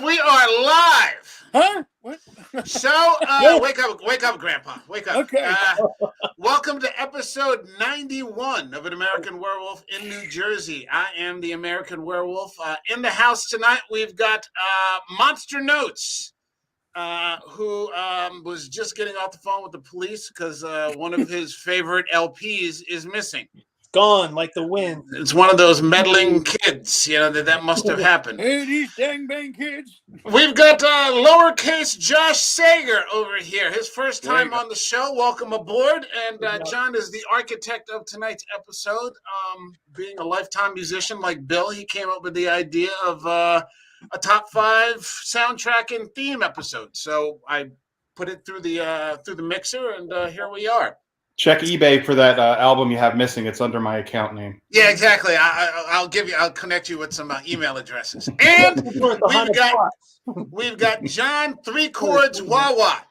We are live. Huh? What? So, wake up, Grandpa. Wake up. Okay. Welcome to episode 91 of An American Werewolf in New Jersey. I am the American Werewolf. In the house tonight, we've got Monster Notes, who was just getting off the phone with the police because one of his favorite LPs is missing. Gone like the wind. It's one of those meddling kids, that must have happened. Hey, these dang bang kids. We've got lowercase Josh Sager over here. His first time on the show. Welcome aboard. And John is the architect of tonight's episode. Being a lifetime musician like Bill, he came up with the idea of a top 5 soundtrack and theme episode. So I put it through the mixer, and here we are. Check eBay for that album you have missing. It's under my account name. Yeah, exactly. I'll connect you with some email addresses. And we've got John 3 Chords Wawa,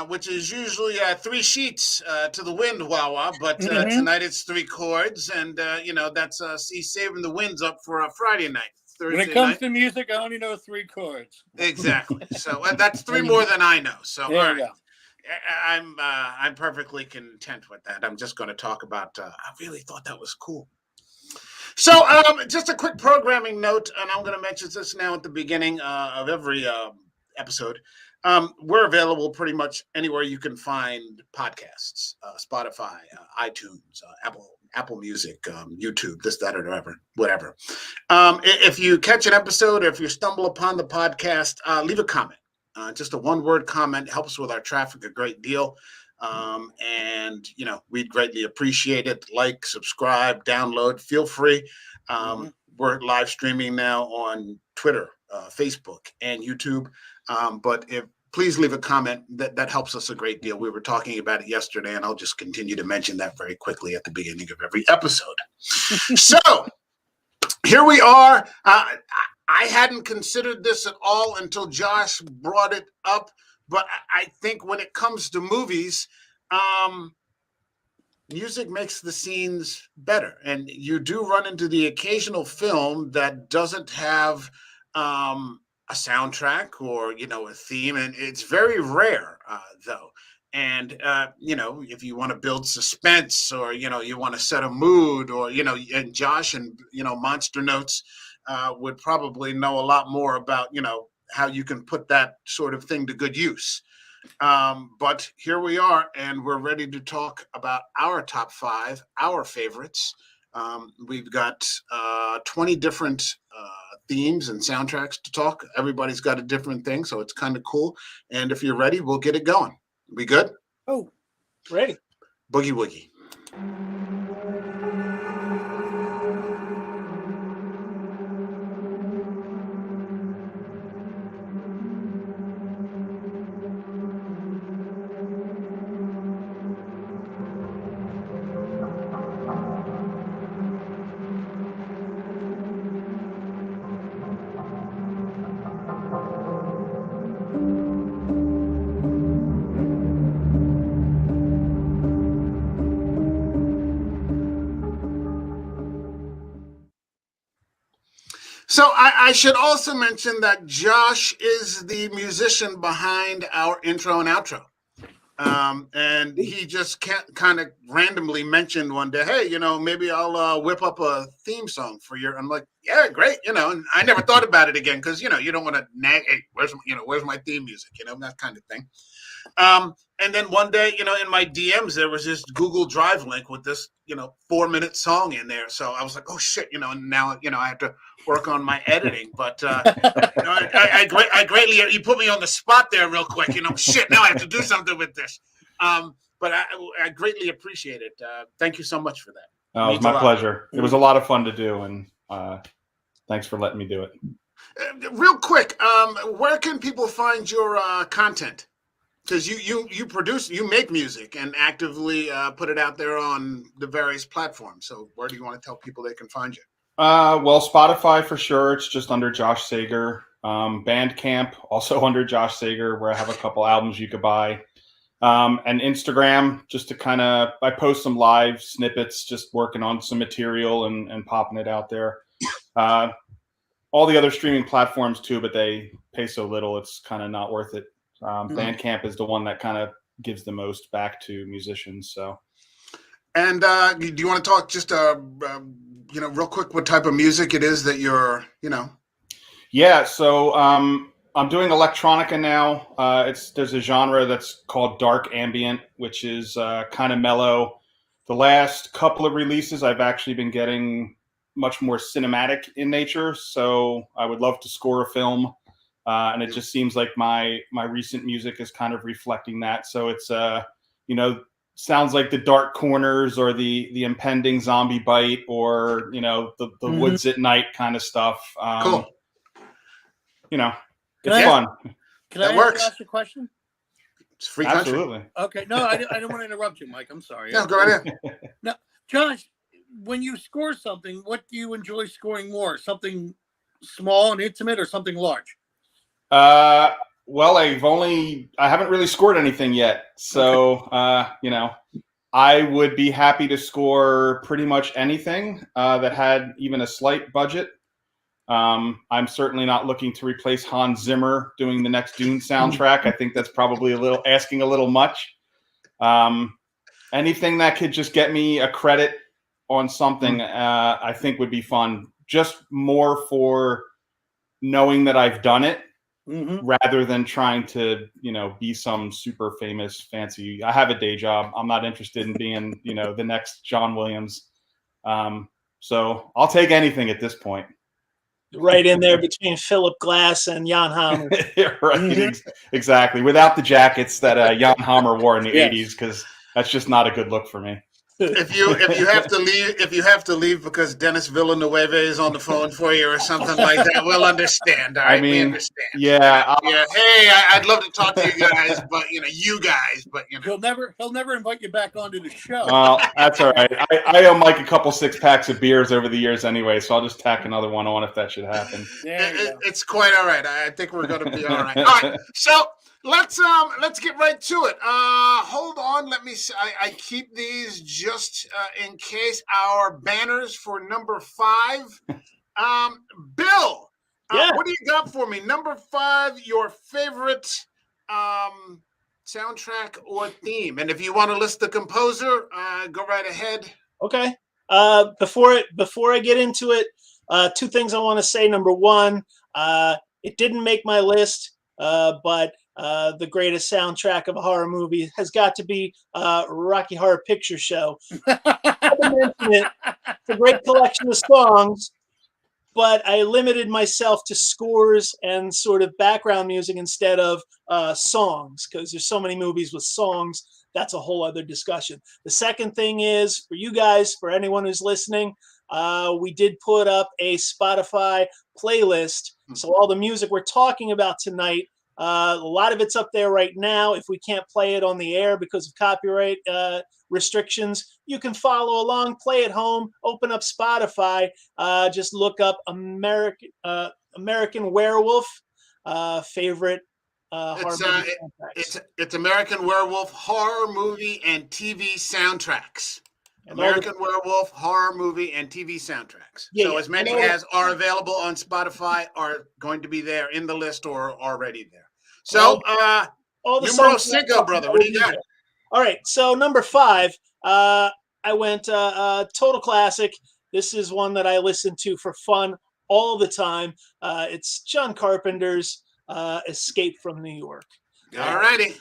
which is usually 3 sheets to the wind Wawa, but tonight it's 3 chords, and that's he's saving the winds up for a Friday night. Thursday when it comes night. to music, I only know 3 chords. Exactly. So that's 3 more than I know. So there all you right. go. I'm perfectly content with that. I'm just going to talk about. I really thought that was cool. So, just a quick programming note, and I'm going to mention this now at the beginning of every episode. We're available pretty much anywhere you can find podcasts: Spotify, iTunes, Apple Music, YouTube, this, that, or whatever. If you catch an episode, or if you stumble upon the podcast, leave a comment. Just a 1-word comment helps with our traffic a great deal. And, we'd greatly appreciate it. Like, subscribe, download, feel free. We're live streaming now on Twitter, Facebook, and YouTube. But please leave a comment. That helps us a great deal. We were talking about it yesterday, and I'll just continue to mention that very quickly at the beginning of every episode. So here we are. I hadn't considered this at all until Josh brought it up, but I think when it comes to movies, music makes the scenes better. And you do run into the occasional film that doesn't have a soundtrack or, a theme, and it's very rare, though. And, if you want to build suspense or, you want to set a mood or, and Josh and, Monster Notes would probably know a lot more about, how you can put that sort of thing to good use. But here we are, and we're ready to talk about our top 5, our favorites. We've got 20 different themes and soundtracks to talk. Everybody's got a different thing, so it's kind of cool. And if you're ready, we'll get it going. We good? Oh, ready. Boogie woogie. So I should also mention that Josh is the musician behind our intro and outro. And he just kind of randomly mentioned one day, hey, maybe I'll whip up a theme song for your. I'm like, yeah, great, and I never thought about it again because you don't want to nag. Hey, where's my theme music? That kind of thing. And then one day, in my DMs, there was this Google Drive link with this, 4-minute song in there. So I was like, oh shit, and now, I have to work on my editing. But I greatly, you put me on the spot there real quick. Shit, now I have to do something with this. But I greatly appreciate it. Thank you so much for that. It was my pleasure. It was a lot of fun to do, and thanks for letting me do it. Real quick, where can people find your content? Because you make music and actively put it out there on the various platforms. So where do you want to tell people they can find you? Well, Spotify for sure. It's just under Josh Sager. Bandcamp also under Josh Sager, where I have a couple albums you could buy. And Instagram, just to I post some live snippets, just working on some material and popping it out there. all the other streaming platforms too, but they pay so little, it's kind of not worth it. Bandcamp is the one that kind of gives the most back to musicians. So, and do you want to talk just real quick what type of music it is that you're, Yeah, so I'm doing electronica now. There's a genre that's called dark ambient, which is kind of mellow. The last couple of releases, I've actually been getting much more cinematic in nature. So I would love to score a film, and it just seems like my recent music is kind of reflecting that. So it's sounds like the dark corners or the impending zombie bite, or the woods at night kind of stuff. Cool. It's fun. Can That I works. ask a question? It's free country. Absolutely. Okay. No, I didn't want to interrupt you, Mike. I'm sorry. No, go right ahead. Now, Josh, when you score something, what do you enjoy scoring more? Something small and intimate, or something large? Well, I haven't really scored anything yet. So, I would be happy to score pretty much anything that had even a slight budget. I'm certainly not looking to replace Hans Zimmer doing the next Dune soundtrack. I think that's probably asking a little much. Anything that could just get me a credit on something, I think would be fun. Just more for knowing that I've done it, rather than trying to, be some super famous fancy. I have a day job. I'm not interested in being, the next John Williams. So I'll take anything at this point. Right in there between Philip Glass and Jan Hammer. Right, exactly. Without the jackets that Jan Hammer wore in the 80s, because that's just not a good look for me. If you have to leave because Dennis Villanueva is on the phone for you or something like that, we'll understand. All right, we understand. Yeah. Yeah. Hey, I'd love to talk to you guys, but He'll never invite you back onto the show. Well, that's all right. I owe Mike a couple 6-packs of beers over the years anyway, so I'll just tack another one on if that should happen. It's quite all right. I think we're going to be all right. All right. So let's get right to it. Hold on. Let me see. I keep these just in case. Our banners for number 5. Bill, what do you got for me? Number 5, your favorite soundtrack or theme. And if you want to list the composer, go right ahead. Okay. Before I get into it, 2 things I want to say. Number 1, it didn't make my list, but the greatest soundtrack of a horror movie has got to be Rocky Horror Picture Show. It's a great collection of songs, but I limited myself to scores and sort of background music instead of songs, because there's so many movies with songs. That's a whole other discussion. The second thing is, for you guys, for anyone who's listening, we did put up a Spotify playlist. So all the music we're talking about tonight, a lot of it's up there right now. If we can't play it on the air because of copyright restrictions, you can follow along, play at home, open up Spotify, just look up American Werewolf, favorite horror movie soundtracks. It's American Werewolf horror movie and TV soundtracks. American Werewolf horror movie and TV soundtracks. So as many as are available on Spotify are going to be there in the list or already there. So, all the numero songs 5, brother. What do you got? All right. So number 5, I went total classic. This is one that I listen to for fun all the time. It's John Carpenter's Escape from New York. All righty.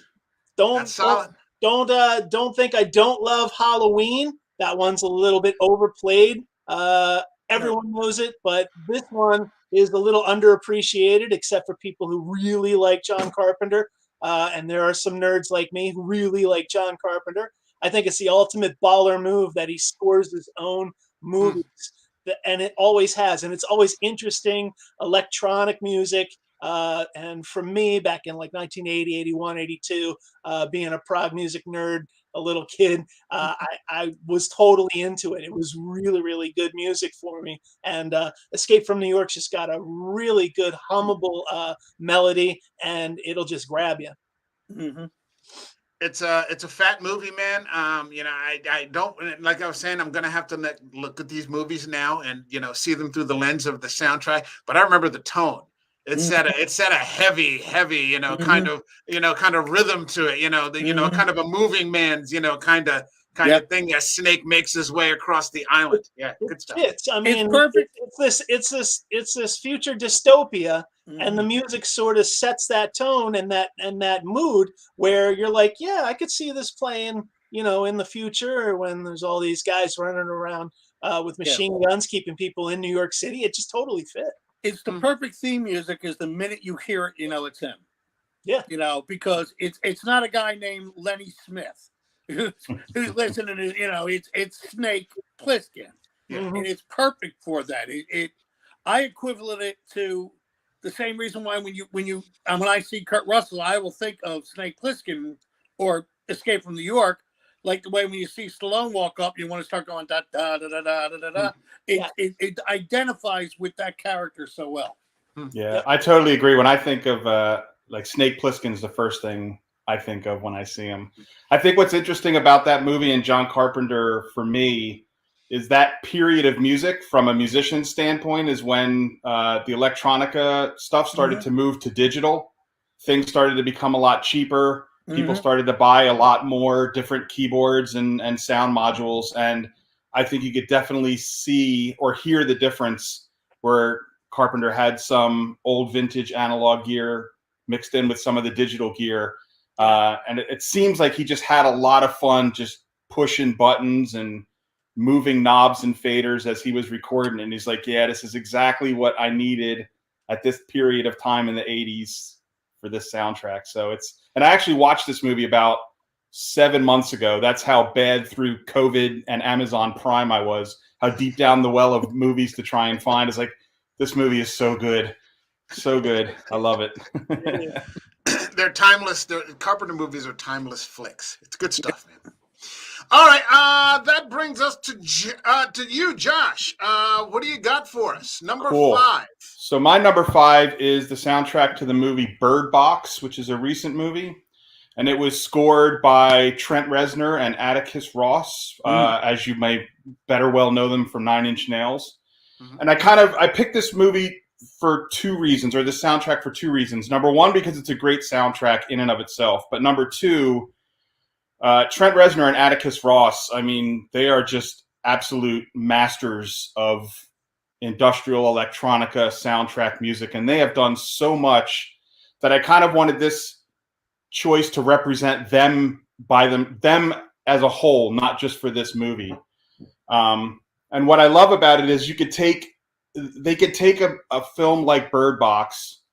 Don't think I don't love Halloween. That one's a little bit overplayed. Everyone knows it, but this one is a little underappreciated, except for people who really like John Carpenter. And there are some nerds like me who really like John Carpenter. I think it's the ultimate baller move that he scores his own movies. And it always has. And it's always interesting electronic music. And for me, back in like 1980, 81, 82, being a prog music nerd, a little kid, I was totally into it. It was really, really good music for me. And Escape from New York's just got a really good hummable melody, and it'll just grab you. It's a fat movie, man. I don't, like I was saying, I'm gonna have to look at these movies now and see them through the lens of the soundtrack. But I remember the tone. It set a heavy, kind of rhythm to it. Kind of a moving man's, kind of thing as Snake makes his way across the island. Yeah, good stuff. I mean, it's perfect. It's this future dystopia. And the music sort of sets that tone and that mood where you're like, yeah, I could see this playing, in the future when there's all these guys running around with machine guns keeping people in New York City. It just totally fit. It's the perfect theme music. Is the minute you hear it, it's him. Yeah, because it's not a guy named Lenny Smith who's listening to it's Snake Plissken, and it's perfect for that. I equivalent it to the same reason why when I see Kurt Russell, I will think of Snake Plissken or Escape from New York, like the way when you see Stallone walk up, you want to start going da da da da da da da. It identifies with that character so well. Yeah, I totally agree. When I think of like Snake Plissken's the first thing I think of when I see him. I think what's interesting about that movie and John Carpenter for me is that period of music from a musician standpoint is when the electronica stuff started to move to digital. Things started to become a lot cheaper. People started to buy a lot more different keyboards and sound modules. And I think you could definitely see or hear the difference where Carpenter had some old vintage analog gear mixed in with some of the digital gear. And it seems like he just had a lot of fun just pushing buttons and moving knobs and faders as he was recording. And he's like, yeah, this is exactly what I needed at this period of time in the 80s for this soundtrack. So and I actually watched this movie about 7 months ago. That's how bad through COVID and Amazon Prime I was, how deep down the well of movies to try and find. It's like, this movie is so good. So good. I love it. They're timeless. Carpenter movies are timeless flicks. It's good stuff, man. All right, that brings us to you, Josh. What do you got for us? Number 5. So my number 5 is the soundtrack to the movie Bird Box, which is a recent movie, and it was scored by Trent Reznor and Atticus Ross, as you may better well know them from Nine Inch Nails. And I picked this movie for 2 reasons, or the soundtrack for 2 reasons. Number 1, because it's a great soundtrack in and of itself, but number 2. Trent Reznor and Atticus Ross, I mean, they are just absolute masters of industrial electronica soundtrack music, and they have done so much that I kind of wanted this choice to represent them them as a whole, not just for this movie. And what I love about it is they could take a film like Bird Box,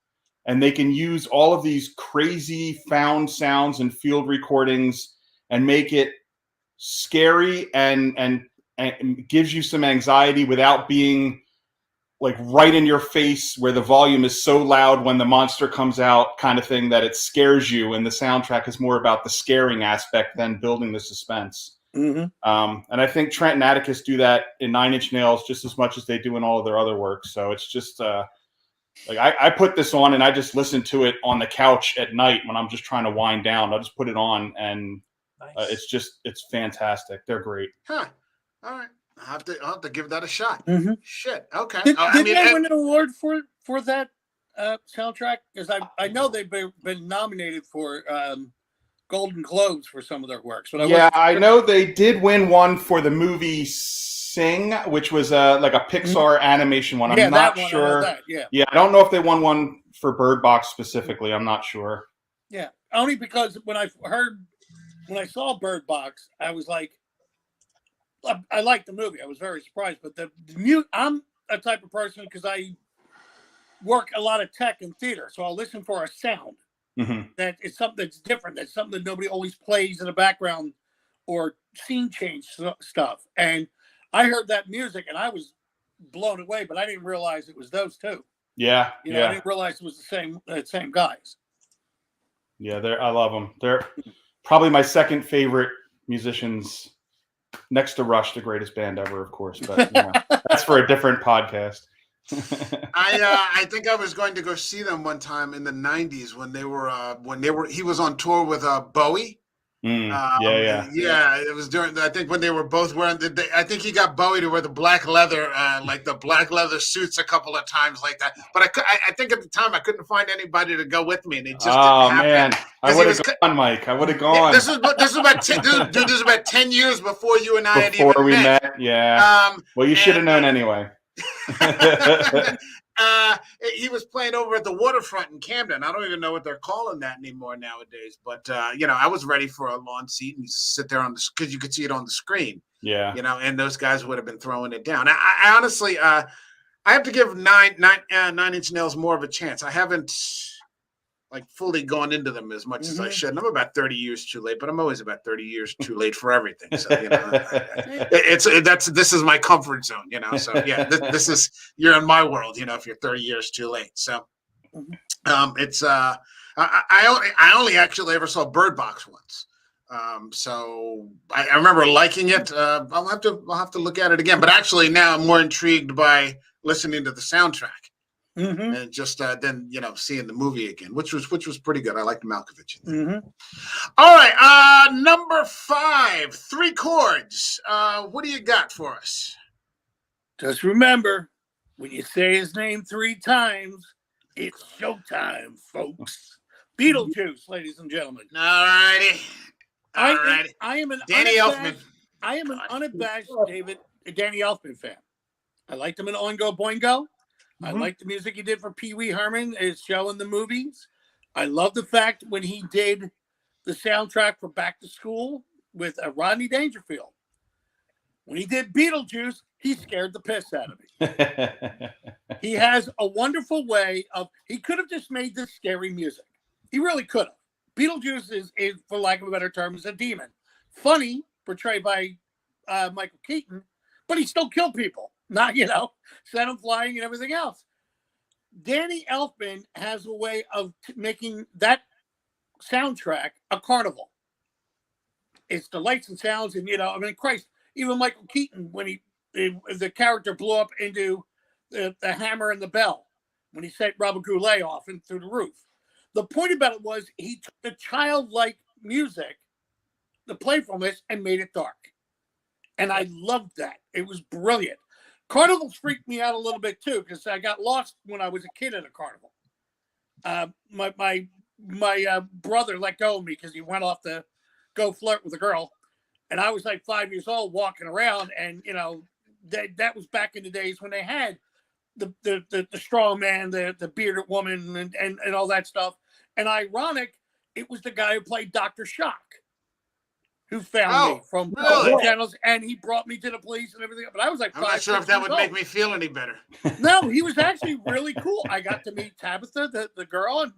and they can use all of these crazy found sounds and field recordings and make it scary and gives you some anxiety without being like right in your face where the volume is so loud when the monster comes out kind of thing that it scares you. And the soundtrack is more about the scaring aspect than building the suspense. And I think Trent and Atticus do that in Nine Inch Nails just as much as they do in all of their other work. So it's just like I put this on and I just listen to it on the couch at night when I'm just trying to wind down. I'll just put it on and it's fantastic. They're great. Huh. All right. I'll have to give that a shot. Shit. Okay. Did they win an award for that soundtrack? Because I know they've been nominated for Golden Globes for some of their works. But I know they did win one for the movie Sing, which was like a Pixar animation one. I'm not sure. Yeah, I don't know if they won one for Bird Box specifically. I'm not sure. Yeah, only because when I saw Bird Box, I was like, I liked the movie. I was very surprised, but I'm a type of person because I work a lot of tech and theater, so I'll listen for a sound that is something that's different. That's something that nobody always plays in the background or scene change stuff. And I heard that music and I was blown away, but I didn't realize it was those two. Yeah, I didn't realize it was the same guys. Yeah, I love them. They're probably my second favorite musicians, next to Rush, the greatest band ever, of course. But that's for a different podcast. I think I was going to go see them one time in the '90s when he was on tour with Bowie, Yeah. It was during. I think when they were both wearing. I think he got Bowie to wear the black leather, like the black leather suits, a couple of times like that. But I think at the time I couldn't find anybody to go with me, and it just didn't happen. Man, I would have gone, Mike. I would have gone. This is about 10, this is about 10 years before you and I had even met. Yeah. Well, you should have known anyway. He was playing over at the waterfront in Camden. I don't even know what they're calling that anymore nowadays. But I was ready for a lawn seat and sit there because you could see it on the screen. Yeah. And those guys would have been throwing it down. I honestly, I have to give Nine Inch Nails more of a chance. I haven't fully gone into them as much as I should. And I'm about 30 years too late, but I'm always about 30 years too late for everything. So this is my comfort zone, So yeah, this is, you're in my world, if you're 30 years too late. So it's I only actually ever saw Bird Box once. So I remember liking it. I'll have to look at it again. But actually now I'm more intrigued by listening to the soundtrack. And just then seeing the movie again, which was pretty good. I liked Malkovich. All right, number 5, 3 chords. What do you got for us? Just remember, when you say his name 3 times, it's showtime, folks. Beetlejuice, ladies and gentlemen. All righty. I am an Danny Elfman. I am an unabashed Danny Elfman fan. I liked him in Oingo Boingo. I like the music he did for Pee Wee Herman, his show in the movies. I love the fact when he did the soundtrack for Back to School with Rodney Dangerfield. When he did Beetlejuice, he scared the piss out of me. He has a wonderful way of, he could have just made this scary music. He really could have. Beetlejuice is, for lack of a better term, is a demon. Funny, portrayed by Michael Keaton, but he still killed people. Not, sent them flying and everything else. Danny Elfman has a way of making that soundtrack a carnival. It's the lights and sounds, and Christ, even Michael Keaton, when the character blew up into the hammer and the bell, when he set Robert Goulet off and through the roof. The point about it was he took the childlike music, the playfulness, and made it dark. And I loved that. It was brilliant. Carnivals freaked me out a little bit too, because I got lost when I was a kid at a carnival. My brother let go of me because he went off to go flirt with a girl, and I was like 5 years old walking around, and that was back in the days when they had the strong man, the bearded woman, and all that stuff. And ironic, it was the guy who played Dr. Shock who found me from channels, and he brought me to the police and everything. But I was like, I'm not sure if that would make me feel any better. No, he was actually really cool. I got to meet Tabitha, the girl, and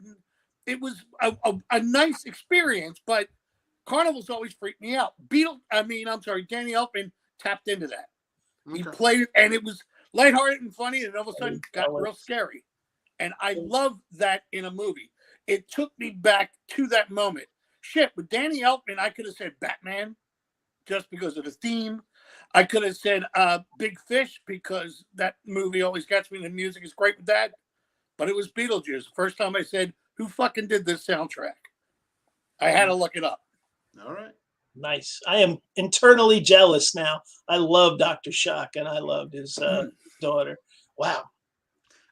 it was a nice experience. But carnivals always freaked me out. Danny Elfman tapped into that. He played it, and it was lighthearted and funny, and all of a sudden got real scary. And I love that in a movie. It took me back to that moment. Shit, with Danny Elfman, I could have said Batman just because of the theme. I could have said Big Fish because that movie always gets me. The music is great with that. But it was Beetlejuice. The first time I said, who fucking did this soundtrack? I had to look it up. All right. Nice. I am internally jealous now. I love Dr. Shock, and I loved his daughter. Wow.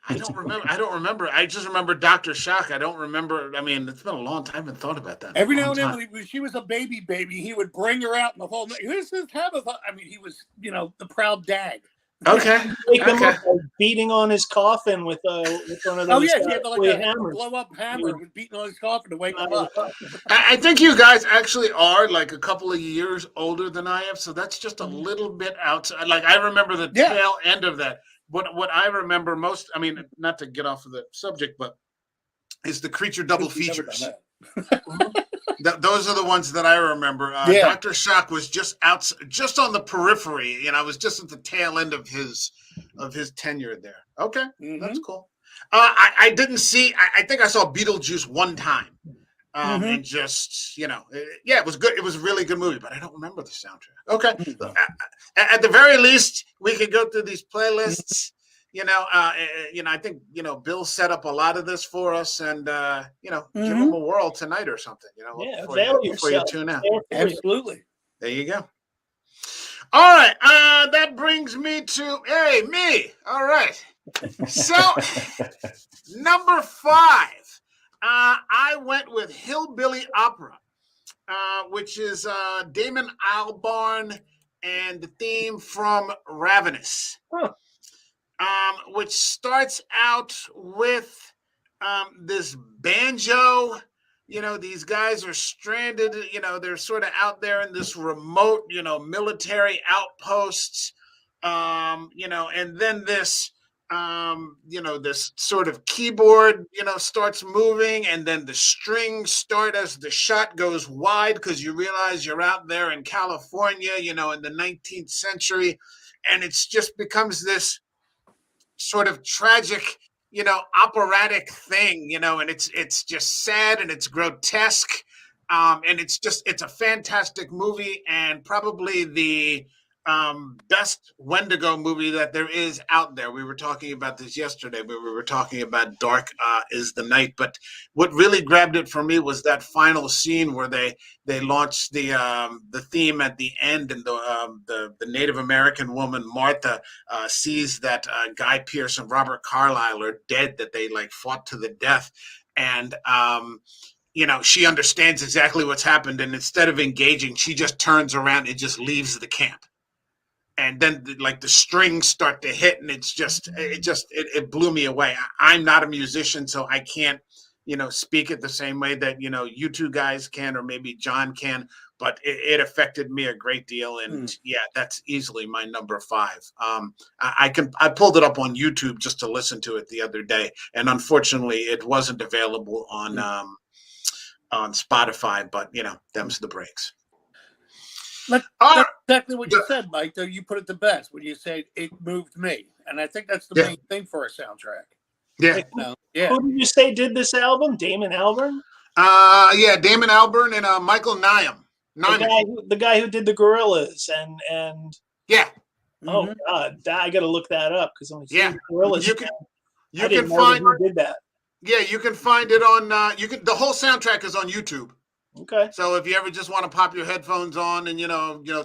I don't remember. I just remember Dr. Shock. I don't remember. I mean, it's been a long time. I haven't thought about that. Every now and then, when she was a baby, he would bring her out in the whole. This is Tabitha. I mean, he was, the proud dad. Okay. Beating on his coffin with one of those. Oh yeah, he had like a blow-up hammer, was beating on his coffin to wake him up. I think you guys actually are like a couple of years older than I am, so that's just a little bit outside. Like I remember the tail end of that. What I remember most, I mean, not to get off of the subject, but is the Creature double features. Those are the ones that I remember. Dr. Shock was just on the periphery, I was just at the tail end of his tenure there. Okay, that's cool. I didn't see. I think I saw Beetlejuice one time, and just it was good. It was a really good movie, but I don't remember the soundtrack. Okay, at the very least, we could go through these playlists. I think Bill set up a lot of this for us, and give Mhm. him a whirl tonight or something. Yeah, before avail before you yourself. tune out. There for you. Absolutely. There you go. All right, that brings me to me. All right, so number 5, I went with Hillbilly Opera, which is Damon Albarn and the theme from Ravenous, Huh. which starts out with this banjo. These guys are stranded. They're sort of out there in this remote, military outposts. And then this, this sort of keyboard, starts moving, and then the strings start as the shot goes wide because you realize you're out there in California, in the 19th century, and it's just becomes this sort of tragic, operatic thing, and it's just sad and it's grotesque, and it's a fantastic movie, and probably the best Wendigo movie that there is out there. We were talking about this yesterday, but we were talking about Dark is the Night. But what really grabbed it for me was that final scene where they launched the theme at the end, and the Native American woman Martha sees that Guy Pearce and Robert Carlyle are dead, that they fought to the death, and she understands exactly what's happened, and instead of engaging, she just turns around and just leaves the camp. And then the strings start to hit, and it blew me away. I'm not a musician, so I can't speak it the same way that you two guys can, or maybe John can, but it affected me a great deal. And yeah, that's easily my number 5. I pulled it up on YouTube just to listen to it the other day, and unfortunately it wasn't available on Spotify, but them's the breaks. That's exactly what you said, Mike, though. You put it the best when you said it moved me. And I think that's the main thing for a soundtrack. Yeah. Who did you say did this album? Damon Albarn? Yeah, Damon Albarn and Michael Nyman. The guy who did the Gorillas and yeah. Oh God, I got to look that up because I'm Gorillas. You can find who did that. Yeah, you can find it on. The whole soundtrack is on YouTube. Okay. So if you ever just want to pop your headphones on and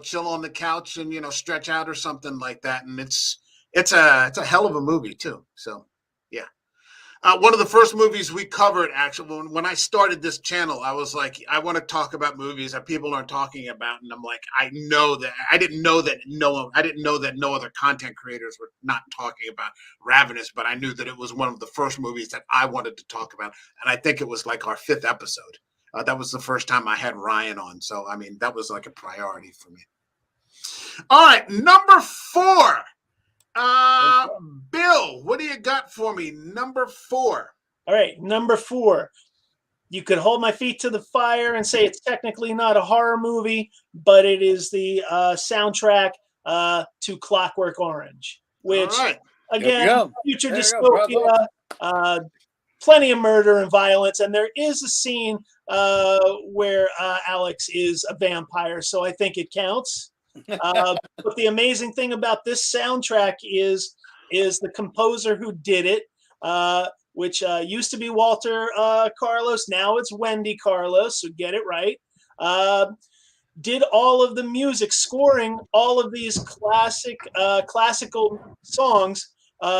chill on the couch and stretch out or something like that, and it's a hell of a movie too. So yeah, one of the first movies we covered, actually, when I started this channel, I was like, I want to talk about movies that people aren't talking about, and I'm like, I didn't know that no other content creators were not talking about Ravenous, but I knew that it was one of the first movies that I wanted to talk about, and I think it was like our 5th episode. That was the first time I had Ryan on. So, I mean, that was like a priority for me. All right, number 4. Bill, what do you got for me? Number 4. All right, number 4. You could hold my feet to the fire and say it's technically not a horror movie, but it is the soundtrack to Clockwork Orange, which, again, future dystopia, plenty of murder and violence, and there is a scene where Alex is a vampire, so I think it counts. But the amazing thing about this soundtrack is the composer who did it, which used to be Walter Carlos, now it's Wendy Carlos, so get it right. Did all of the music, scoring all of these classical songs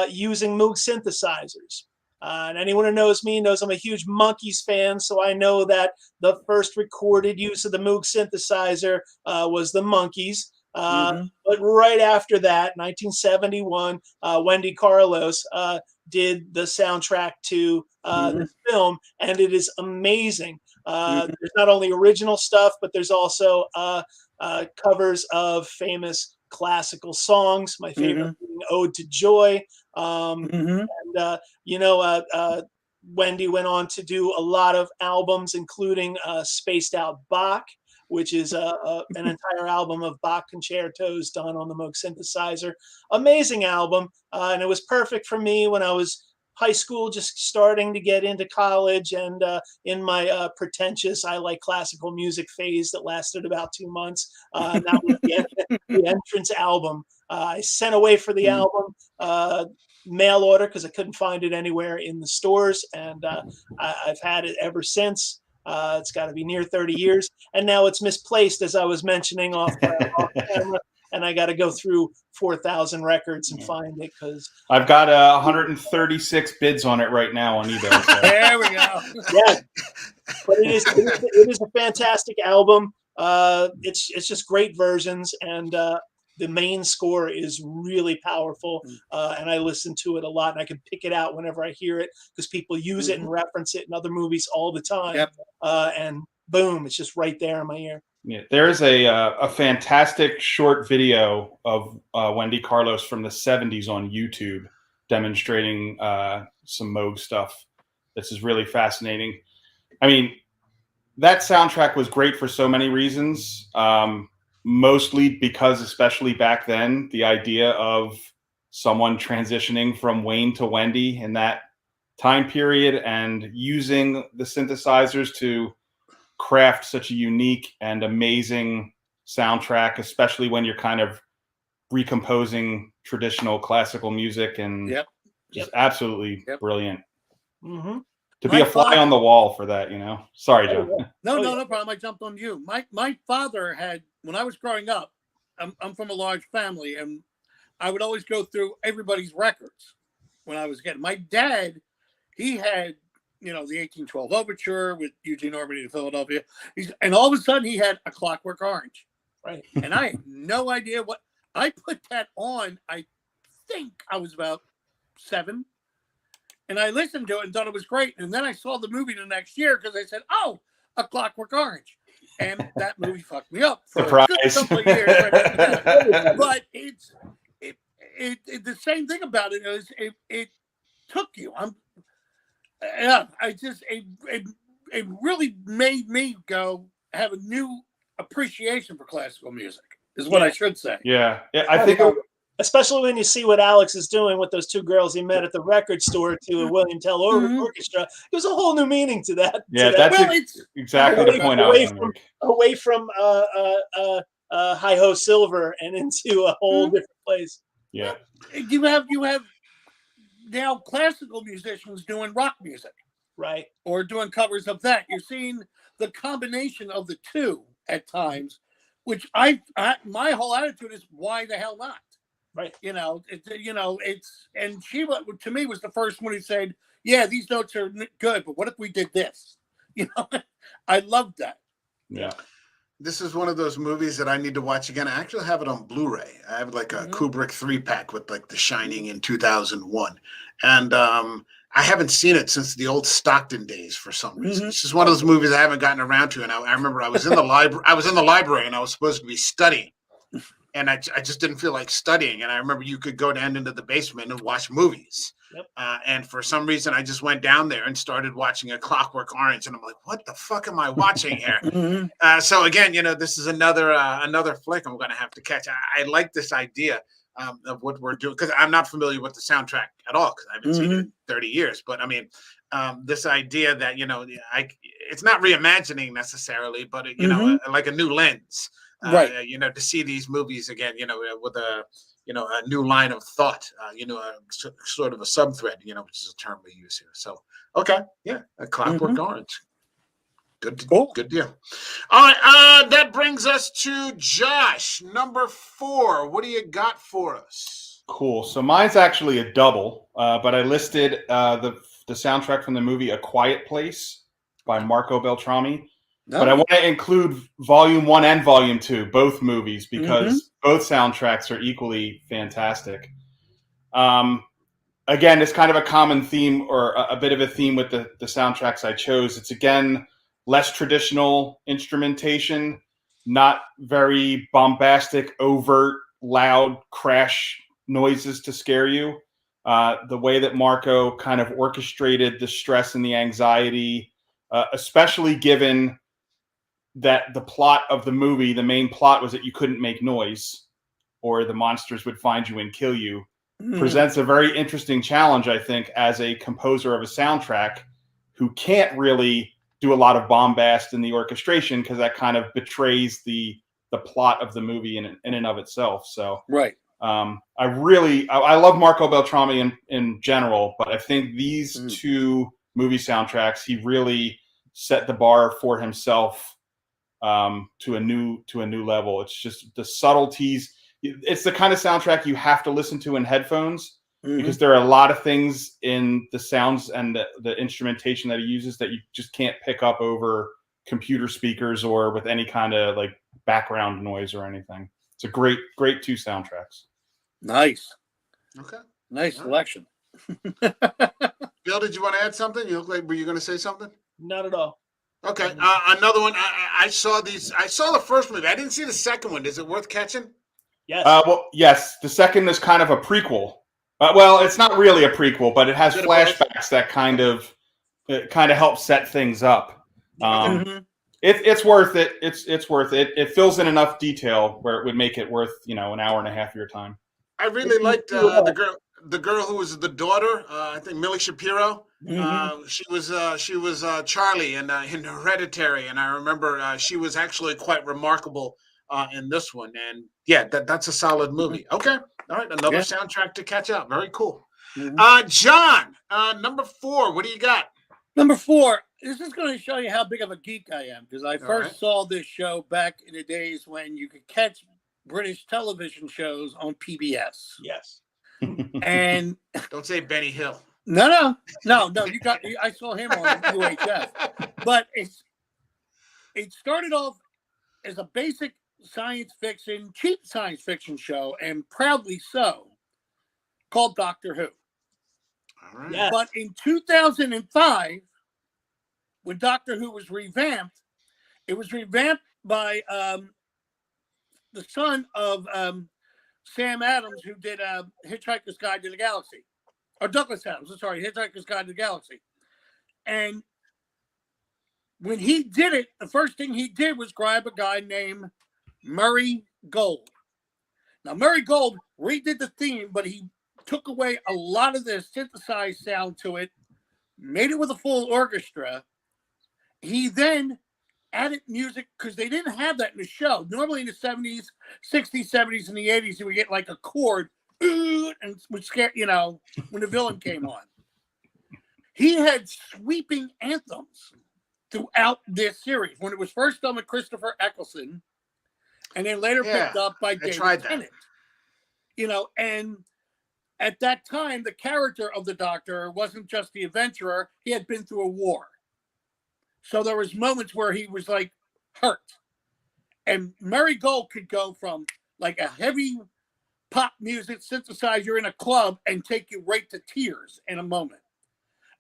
using Moog synthesizers. And anyone who knows me knows I'm a huge Monkees fan, so I know that the first recorded use of the Moog synthesizer was the Monkees. But right after that, 1971, Wendy Carlos did the soundtrack to this film, and it is amazing. There's not only original stuff, but there's also covers of famous classical songs. My favorite being Ode to Joy. Wendy went on to do a lot of albums, including Spaced Out Bach, which is an entire album of Bach concertos done on the Moog synthesizer. Amazing album, and it was perfect for me when I was high school, just starting to get into college, and in my pretentious I like classical music phase that lasted about 2 months. That was the Entrance album. I sent away for the album, mail order, because I couldn't find it anywhere in the stores, and I've had it ever since. It's got to be near 30 years, and now it's misplaced, as I was mentioning off camera, and I got to go through 4,000 records and find it, because I've got 136 bids on it right now on eBay. So. There we go. Yeah, but it is a fantastic album. It's just great versions, and the main score is really powerful, and I listen to it a lot, and I can pick it out whenever I hear it, because people use it and reference it in other movies all the time. Yep. And boom, it's just right there in my ear. Yeah, there is a fantastic short video of Wendy Carlos from the 70s on YouTube demonstrating some Moog stuff. This is really fascinating. I mean, that soundtrack was great for so many reasons. Mostly because, especially back then, the idea of someone transitioning from Wayne to Wendy in that time period and using the synthesizers to craft such a unique and amazing soundtrack, especially when you're kind of recomposing traditional classical music, and just absolutely brilliant. Mm-hmm. To be a fly on the wall for that, Sorry, Joe. No problem. I jumped on you. My father had, when I was growing up, I'm from a large family, and I would always go through everybody's records when I was getting. My dad, he had, the 1812 Overture with Eugene Ormandy to Philadelphia. And all of a sudden he had A Clockwork Orange. Right. And I had no idea what, I put that on, I think I was about 7. And I listened to it and thought it was great. And then I saw the movie the next year, because I said, oh, A Clockwork Orange. And that movie fucked me up for a good couple of years. But the same thing about it is it took you. It really made me have a new appreciation for classical music, is what I should say. Yeah. I think especially when you see what Alex is doing with those 2 girls he met at the record store to a William Tell orchestra. There's a whole new meaning to that. Yeah, that's exactly the point I was making. Away from Hi-Ho Silver and into a whole different place. Yeah. You have now classical musicians doing rock music, right, or doing covers of that. You're seeing the combination of the two at times, which my whole attitude is, why the hell not? Right. It's and she, to me, was the first one who said, yeah, these notes are good, but what if we did this? I loved that. Yeah. This is one of those movies that I need to watch again. I actually have it on Blu-ray. I have like a Kubrick 3-pack with like The Shining in 2001. And I haven't seen it since the old Stockton days for some reason. It's just one of those movies I haven't gotten around to. And I remember I was in the library and I was supposed to be studying. And I just didn't feel like studying. And I remember you could go down into the basement and watch movies. Yep. And for some reason, I just went down there and started watching A Clockwork Orange. And I'm like, what the fuck am I watching here? So again, this is another flick I'm going to have to catch. I like this idea of what we're doing, because I'm not familiar with the soundtrack at all, because I haven't seen it in 30 years. But I mean, this idea that, it's not reimagining necessarily, but, like a new lens. Right. To see these movies again, with a new line of thought, sort of a sub-thread, which is a term we use here. So, okay. Yeah. A Clockwork Orange. Good deal. All right. That brings us to Josh, number 4. What do you got for us? Cool. So mine's actually a double, but I listed the soundtrack from the movie A Quiet Place by Marco Beltrami. No. But I want to include Volume 1 and Volume 2, both movies, because both soundtracks are equally fantastic. Again, it's kind of a common theme, or a bit of a theme with the soundtracks I chose. It's, again, less traditional instrumentation, not very bombastic, overt, loud crash noises to scare you. The way that Marco kind of orchestrated the stress and the anxiety, especially given that the plot of the movie, the main plot, was that you couldn't make noise or the monsters would find you and kill you. presents a very interesting challenge, I think, as a composer of a soundtrack who can't really do a lot of bombast in the orchestration because that kind of betrays the plot of the movie in and of itself. So Right. I love Marco Beltrami in general, but I think these two movie soundtracks, he really set the bar for himself to a new level. It's just the subtleties. It's the kind of soundtrack you have to listen to in headphones because there are a lot of things in the sounds and the instrumentation that he uses that you just can't pick up over computer speakers or with any kind of like background noise or anything. It's a great two soundtracks. Nice. Okay. Nice selection. Bill, did you want to add something? You look like were you going to say something? Not at all. Okay. Another one. I saw these. I saw the first movie. I didn't see the second one. Is it worth catching? Yes. Well, yes. The second is kind of a prequel. Well, it's not really a prequel, but it has flashbacks that kind of help set things up. It's worth it. It's worth it. It fills in enough detail where it would make it worth an hour and a half of your time. I really liked the girl who was the daughter. I think Millie Shapiro. She was Charlie in Hereditary, and I remember she was actually quite remarkable in this one. And yeah, that's a solid movie. Okay, all right, another soundtrack to catch up. Very cool. John, number 4. What do you got? Number 4. This is going to show you how big of a geek I am because I first saw this show back in the days when you could catch British television shows on PBS. Yes. And don't say Benny Hill. No. You got. I saw him on UHF, but it started off as a basic cheap science fiction show, and proudly so, called Doctor Who. All right. Yes. But in 2005, when Doctor Who was revamped, it was revamped by the son of Sam Adams, who did Hitchhiker's Guide to the Galaxy. Or Douglas Adams, I'm sorry, Hitchhiker's Guide to the Galaxy. And when he did it, the first thing he did was grab a guy named Murray Gold. Now, Murray Gold redid the theme, but he took away a lot of the synthesized sound to it, made it with a full orchestra. He then added music because they didn't have that in the show. Normally in the 70s, 60s, 70s, and the 80s, you would get like a chord and would scare, when the villain came on. He had sweeping anthems throughout this series. When it was first done with Christopher Eccleston, and then later picked up by David Tennant. And at that time, the character of the Doctor wasn't just the adventurer. He had been through a war. So there was moments where he was like hurt. And Murray Gold could go from like a heavy pop music synthesizer in a club and take you right to tears in a moment.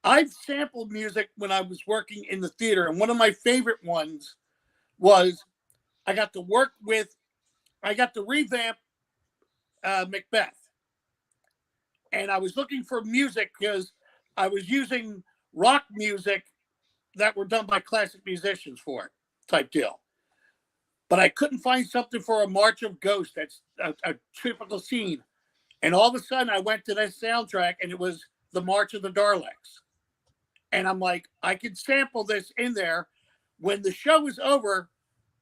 I've sampled music when I was working in the theater. And one of my favorite ones was I got to revamp Macbeth. And I was looking for music because I was using rock music that were done by classic musicians for it, type deal. But I couldn't find something for a March of Ghosts. That's a typical scene. And all of a sudden I went to that soundtrack and it was the March of the Daleks. And I'm like, I could sample this in there. When the show was over,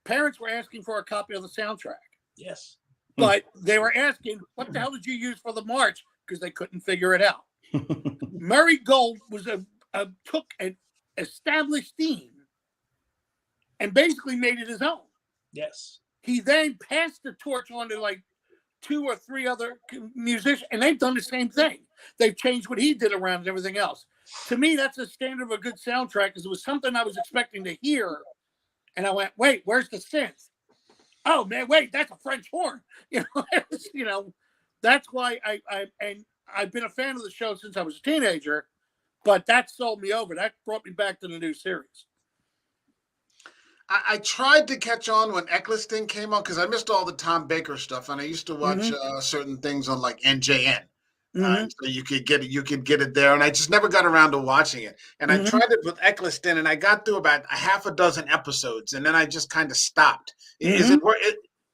parents were asking for a copy of the soundtrack. Yes. But they were asking, what the hell did you use for the March? Because they couldn't figure it out. Murray Gold was took an established theme and basically made it his own. Yes. He then passed the torch on to like 2 or 3 other musicians, and they've done the same thing. They've changed what he did around and everything else. To me, that's a standard of a good soundtrack because it was something I was expecting to hear. And I went, wait, where's the synth? Oh, man, wait, that's a French horn. That's why I've been a fan of the show since I was a teenager, but that sold me over. That brought me back to the new series. I tried to catch on when Eccleston came on because I missed all the Tom Baker stuff, and I used to watch certain things on like NJN. So you could get it there, and I just never got around to watching it. And I tried it with Eccleston, and I got through about a half a dozen episodes, and then I just kind of stopped. Is it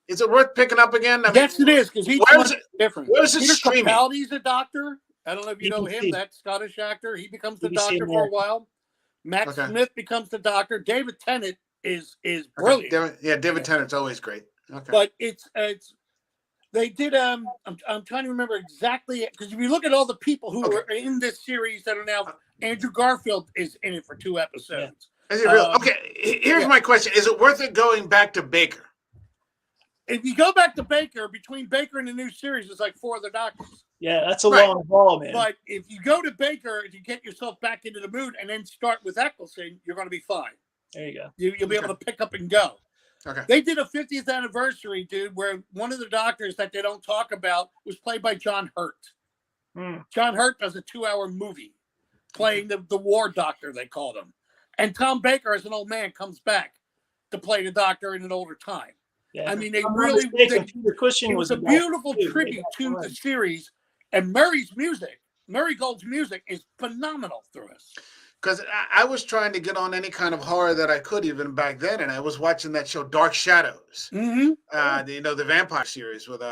Is it worth picking up again? Yes, it is, because each where's one's it- different. where's it Peter streaming? Capaldi's a doctor. I don't know if you know him. BBC. That Scottish actor. He becomes the BBC doctor for a America. while. Matt Okay. Smith becomes the doctor. David Tennant is brilliant. David Tennant's always great. Okay. But it's they did I'm trying to remember exactly, because if you look at all the people who were in this series that are now, Andrew Garfield is in it for 2 episodes. Is it real? Okay, here's my question. Is it worth it going back to Baker? If you go back to Baker, between Baker and the new series, it's like 4 other doctors. Yeah, that's a long haul, man. But if you go to Baker, if you get yourself back into the mood and then start with Eccleston, you're going to be fine. There you go. You'll be able to pick up and go. Okay. They did a 50th anniversary, dude, where one of the doctors that they don't talk about was played by John Hurt. John Hurt does a 2-hour movie playing the war doctor, they called him. And Tom Baker, as an old man, comes back to play the doctor in an older time. Yeah. I mean, they I'm not really mistaken, Peter Cushing it was a involved beautiful too. tribute to the series. And Murray Gold's music is phenomenal through it. Because I was trying to get on any kind of horror that I could even back then, and I was watching that show Dark Shadows. Mm-hmm. The vampire series with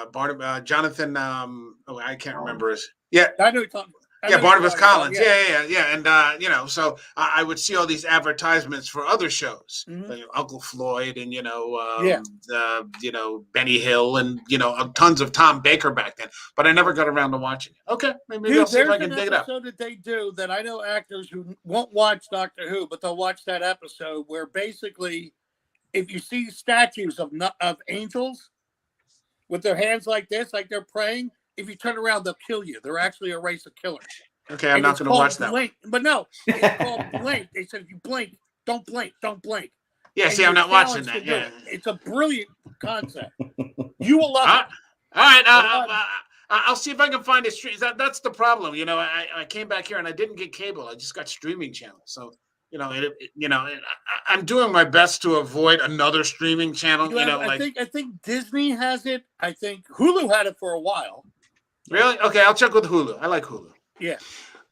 Jonathan. I can't remember his. I know you're talking. Barnabas Collins. Yeah. And so I would see all these advertisements for other shows, like Uncle Floyd, and Benny Hill, and tons of Tom Baker back then. But I never got around to watching it. Okay, maybe I'll see if I can dig it up. There's an episode that they do that I know actors who won't watch Doctor Who, but they'll watch that episode where basically, if you see statues of angels with their hands like this, like they're praying. If you turn around, they'll kill you. They're actually a race of killers. Okay, I'm not going to watch that. But no, it's called blink. They said if you blink, don't blink. Yeah, see, I'm not watching that. Yeah, it's a brilliant concept. You will love it. All right, I'll see if I can find a stream. That's the problem. I came back here and I didn't get cable. I just got streaming channels. So I'm doing my best to avoid another streaming channel. I think Disney has it. I think Hulu had it for a while. Really? Okay, I'll check with Hulu. I like Hulu. Yeah.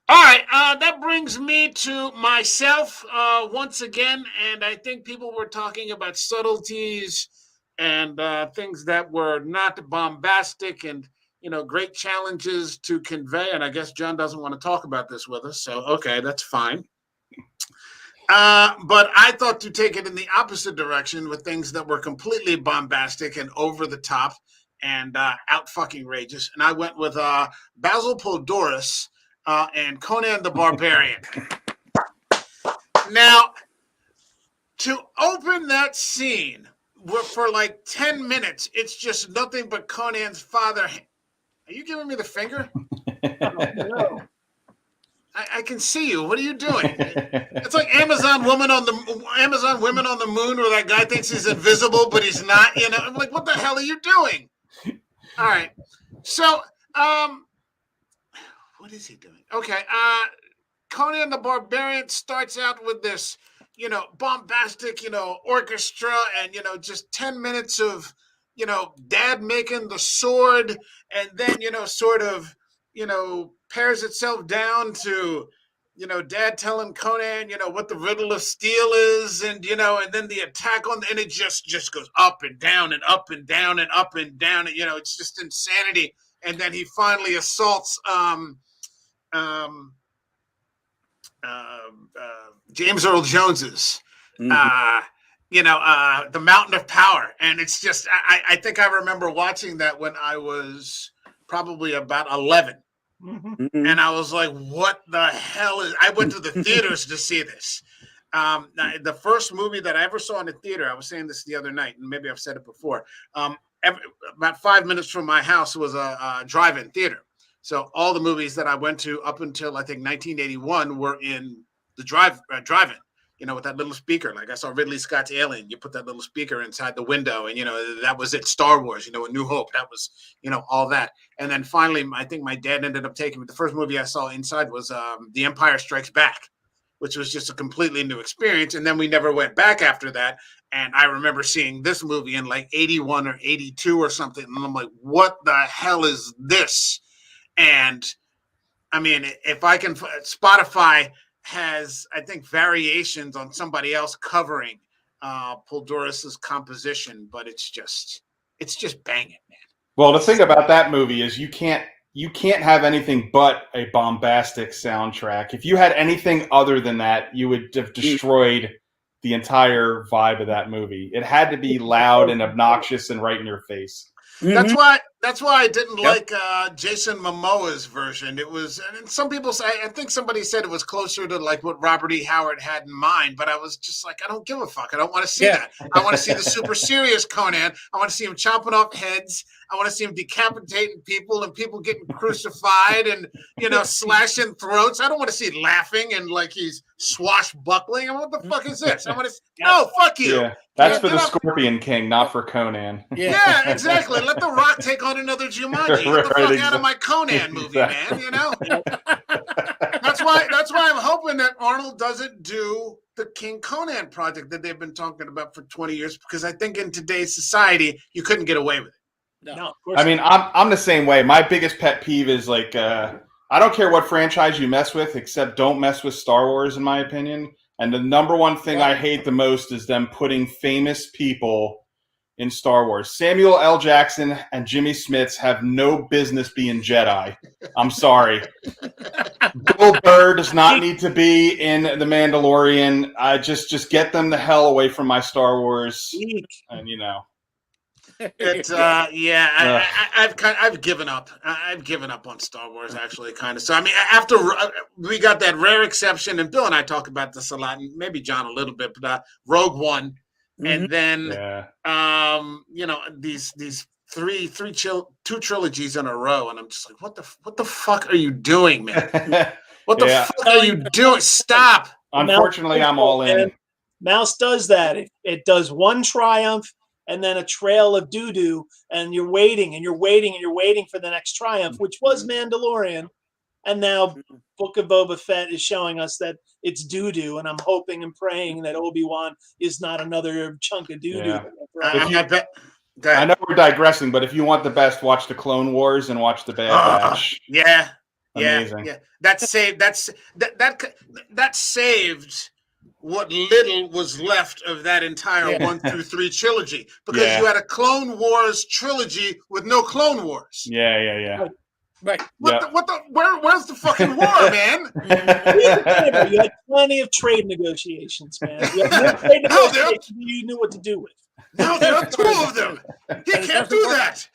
All right, that brings me to myself once again, and I think people were talking about subtleties and things that were not bombastic and great challenges to convey. And I guess John doesn't want to talk about this with us, so okay, that's fine. But I thought to take it in the opposite direction with things that were completely bombastic and over the top and out fucking rageous. And I went with Basil Poledouris and Conan the Barbarian. Now, to open that scene for like 10 minutes, it's just nothing but Conan's father. Are you giving me the finger? No. I can see you. What are you doing? It's like Amazon Women on the Moon, where that guy thinks he's invisible, but he's not. I'm like, what the hell are you doing? All right. So, what is he doing? Okay. Conan the Barbarian starts out with this, bombastic, orchestra, and just 10 minutes of, dad making the sword, and then sort of, pares itself down to, dad telling Conan, what the riddle of steel is, and and then the attack and it just goes up and down and up and down and up and down, and it's just insanity. And then he finally assaults James Earl Jones's the Mountain of Power, and it's just I think I remember watching that when I was probably about 11. Mm-hmm. And I was like, what the hell is... I went to the theaters to see this. The first movie that I ever saw in the theater, I was saying this the other night, and maybe I've said it before, about 5 minutes from my house was a drive-in theater. So all the movies that I went to up until, I think, 1981 were in the drive-in. With that little speaker, like I saw Ridley Scott's Alien, you put that little speaker inside the window, and that was it. Star Wars, A New Hope, that was all that. And then finally, I think my dad ended up taking me. The first movie I saw inside was The Empire Strikes Back, which was just a completely new experience. And then we never went back after that. And I remember seeing this movie in like 81 or 82 or something, and I'm like, what the hell is this? And I mean, if I can, Spotify has, I think, variations on somebody else covering Poledouris's composition, but it's it's just banging, man. Well, the thing about that movie is you can't have anything but a bombastic soundtrack. If you had anything other than that, you would have destroyed the entire vibe of that movie. It had to be loud and obnoxious and right in your face. That's why I didn't like Jason Momoa's version. It was, and some people say, I think somebody said it was closer to like what Robert E. Howard had in mind, but I was just like, I don't give a fuck. I don't want to see that. I want to see the super serious Conan. I want to see him chopping off heads. I want to see him decapitating people and people getting crucified and, slashing throats. I don't want to see laughing and like he's swashbuckling. I mean, what the fuck is this? I want to, no, fuck you. Yeah. That's for the Scorpion King, not for Conan. Yeah, exactly. Let The Rock take on another Jumanji. Get the fuck out of my Conan movie, man. That's why I'm hoping that Arnold doesn't do the King Conan project that they've been talking about for 20 years, because I think in today's society you couldn't get away with it. No, of course. I mean, I'm the same way. My biggest pet peeve is like I don't care what franchise you mess with, except don't mess with Star Wars, in my opinion. And the number one thing I hate the most is them putting famous people in Star Wars. Samuel L. Jackson and Jimmy Smits have no business being Jedi. I'm sorry. Bill Burr does not need to be in The Mandalorian. I just get them the hell away from my Star Wars. And It's I've given up. I've given up on Star Wars, actually, kind of. So I mean, after we got that rare exception, and Bill and I talk about this a lot, and maybe John a little bit, but Rogue One, and then these two trilogies in a row, and I'm just like, what the fuck are you doing, man? What the fuck are you doing? Stop. Unfortunately, I'm all in. Mouse does that. It does one triumph and then a trail of doo-doo, and you're waiting and you're waiting and you're waiting for the next triumph, which was Mandalorian. And now Book of Boba Fett is showing us that it's doo-doo, and I'm hoping and praying that Obi-Wan is not another chunk of doo-doo. Yeah. I know we're digressing, but if you want the best, watch the Clone Wars and watch the Bad Batch. Amazing. That saved what little was left of that entire 1 through 3 trilogy, because you had a Clone Wars trilogy with no Clone Wars. Yeah. Right. Where's the fucking war, man? You had plenty of trade negotiations, man. You had no trade negotiations you knew what to do with. No, there are 2 of them. You can't do that.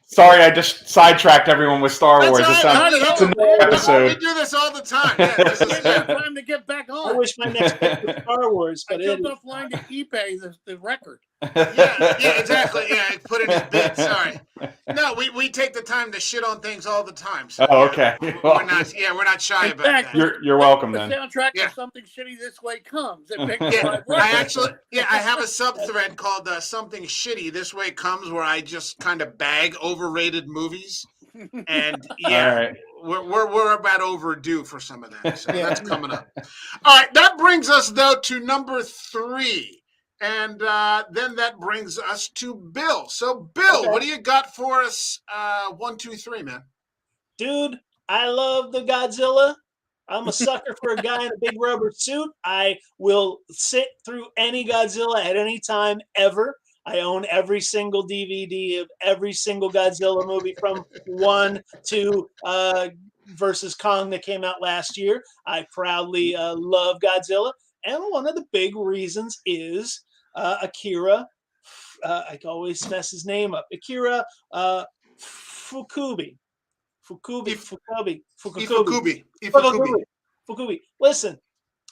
Sorry, I just sidetracked everyone with Star Wars. It's another episode. We do this all the time. This is time to get back on. I wish my next pick was Star Wars, but I jumped offline to eBay the record. Yeah, exactly. Yeah, I put in his bid. Sorry. No, we take the time to shit on things all the time. So, okay. We're not shy about that. You're welcome the then. Soundtrack of Something Shitty This Way Comes. I have a sub thread called Something Shitty This Way Comes, where I just kind of bag overrated movies, and we're about overdue for some of that. So that's coming up. All right, that brings us though to number 3. And then that brings us to Bill. So, Bill, what do you got for us? 1, 2, 3, man. Dude, I love the Godzilla. I'm a sucker for a guy in a big rubber suit. I will sit through any Godzilla at any time ever. I own every single DVD of every single Godzilla movie from 1 to versus Kong that came out last year. I proudly love Godzilla. And one of the big reasons is Akira. I always mess his name up. Akira Fukubi. Listen,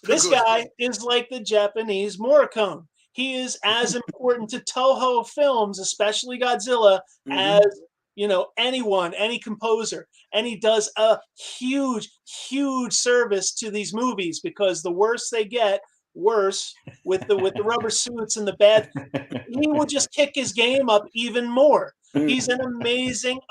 this guy is like the Japanese Morricone. He is as important to Toho films, especially Godzilla, as anyone, any composer. And he does a huge, huge service to these movies, because the worse they get, worse with the rubber suits and the bad, he will just kick his game up even more. He's an amazing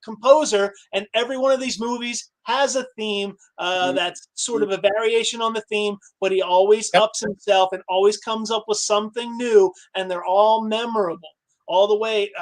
composer, and every one of these movies has a theme that's sort of a variation on the theme, but he always ups himself and always comes up with something new, and they're all memorable all the way.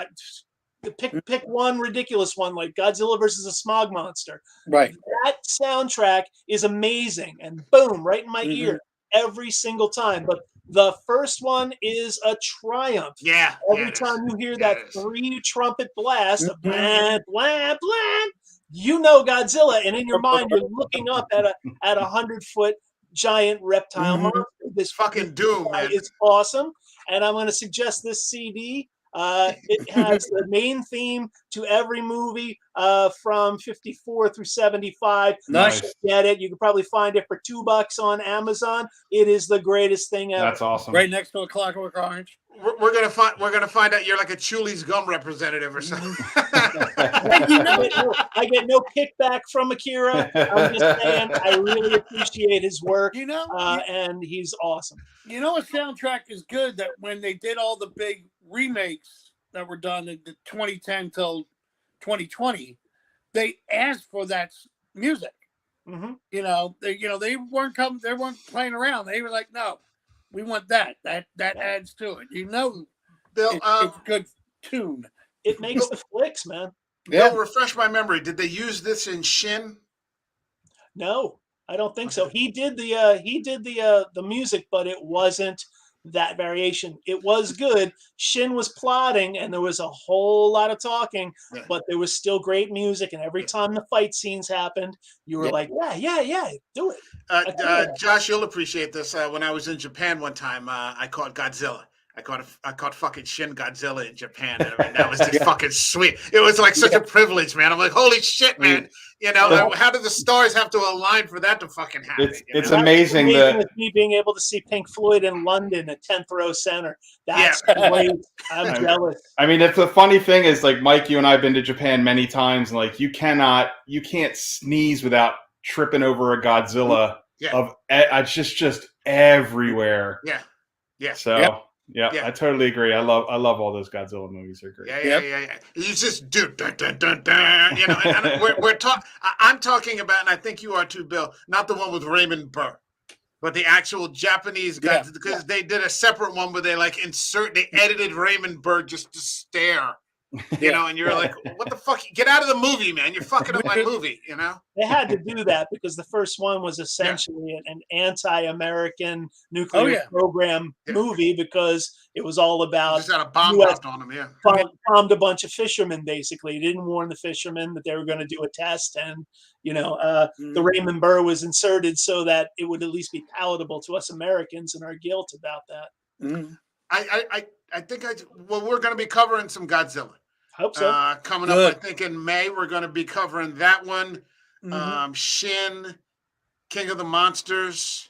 Pick one ridiculous one, like Godzilla versus a smog monster. Right. That soundtrack is amazing, and boom, right in my ear every single time. But The first one is a triumph. Yeah. Every time you hear that 3 trumpet blast, blah, blah, blah, you know Godzilla, and in your mind you're looking up at a 100-foot giant reptile monster. This fucking Doom, man. is awesome, and I'm going to suggest this CD. It has the main theme to every movie from 54 through 75. Nice. You should get it. You can probably find it for $2 on Amazon. It is the greatest thing ever. That's awesome. Right next to a Clockwork Orange. We're gonna find out you're like a Chuli's gum representative or something. I get no kickback from Akira. I'm just saying I really appreciate his work. And he's awesome. You know, a soundtrack is good that when they did all the big remakes that were done in the 2010 till 2020, they asked for that music. They weren't playing around. They were like, no, we want that. That adds to it. Bill, it's good tune. It makes the flicks, man. Bill, refresh my memory. Did they use this in Shin? No, I don't think so. He did the music, but it wasn't that variation. It was good. Shin was plotting, and there was a whole lot of talking, but there was still great music. And every time the fight scenes happened, you were like, yeah, do it. Josh, you'll appreciate this. When I was in Japan one time, I caught Godzilla. I caught fucking Shin Godzilla in Japan. And I mean, that was just fucking sweet. It was like such a privilege, man. I'm like, holy shit, man. How did the stars have to align for that to fucking happen? It's amazing. With me being able to see Pink Floyd in London at 10th row center. That's great. I'm jealous. I mean, it's the funny thing is, like, Mike, you and I have been to Japan many times. And, like, you can't sneeze without tripping over a Godzilla. It's just everywhere. Yeah. So. Yeah, I totally agree. I love all those Godzilla movies. They're great. Yeah. You just do dun, dun, dun, dun, and I'm talking about, and I think you are too, Bill. Not the one with Raymond Burr, but the actual Japanese guys, because they did a separate one where they they edited Raymond Burr just to stare. And you're like, what the fuck? Get out of the movie, man. You're fucking up my movie, They had to do that because the first one was essentially an anti-American nuclear program movie because it was all about just had a bomb dropped on them, bombed a bunch of fishermen, basically. He didn't warn the fishermen that they were going to do a test, and the Raymond Burr was inserted so that it would at least be palatable to us Americans and our guilt about that. I think we're going to be covering some Godzilla. Hope so. Coming up, I think in May, we're going to be covering that one. Shin, King of the Monsters,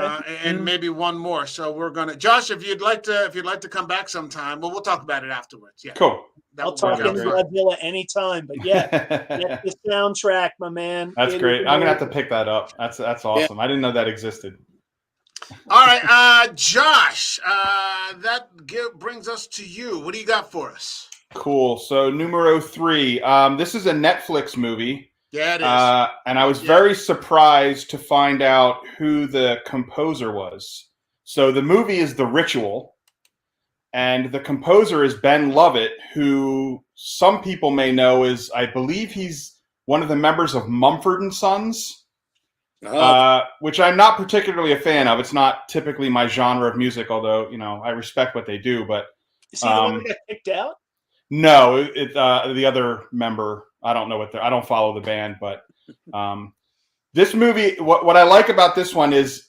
and maybe one more. So we're gonna, Josh, if you'd like to come back sometime, we'll talk about it afterwards. Yeah, cool. I'll talk in Godzilla anytime. But that's the soundtrack, my man. That's great. I'm gonna have to pick that up. That's awesome. I didn't know that existed. All right, Josh, that brings us to you. What do you got for us? Cool. So numero 3. This is a Netflix movie. Yeah, it is. And I was very surprised to find out who the composer was. So the movie is The Ritual, and the composer is Ben Lovett, who some people may know is, I believe he's one of the members of Mumford & Sons, which I'm not particularly a fan of. It's not typically my genre of music, although, I respect what they do. But is he the one that got kicked out? No, the other member. I don't know I don't follow the band, but this movie. What I like about this one is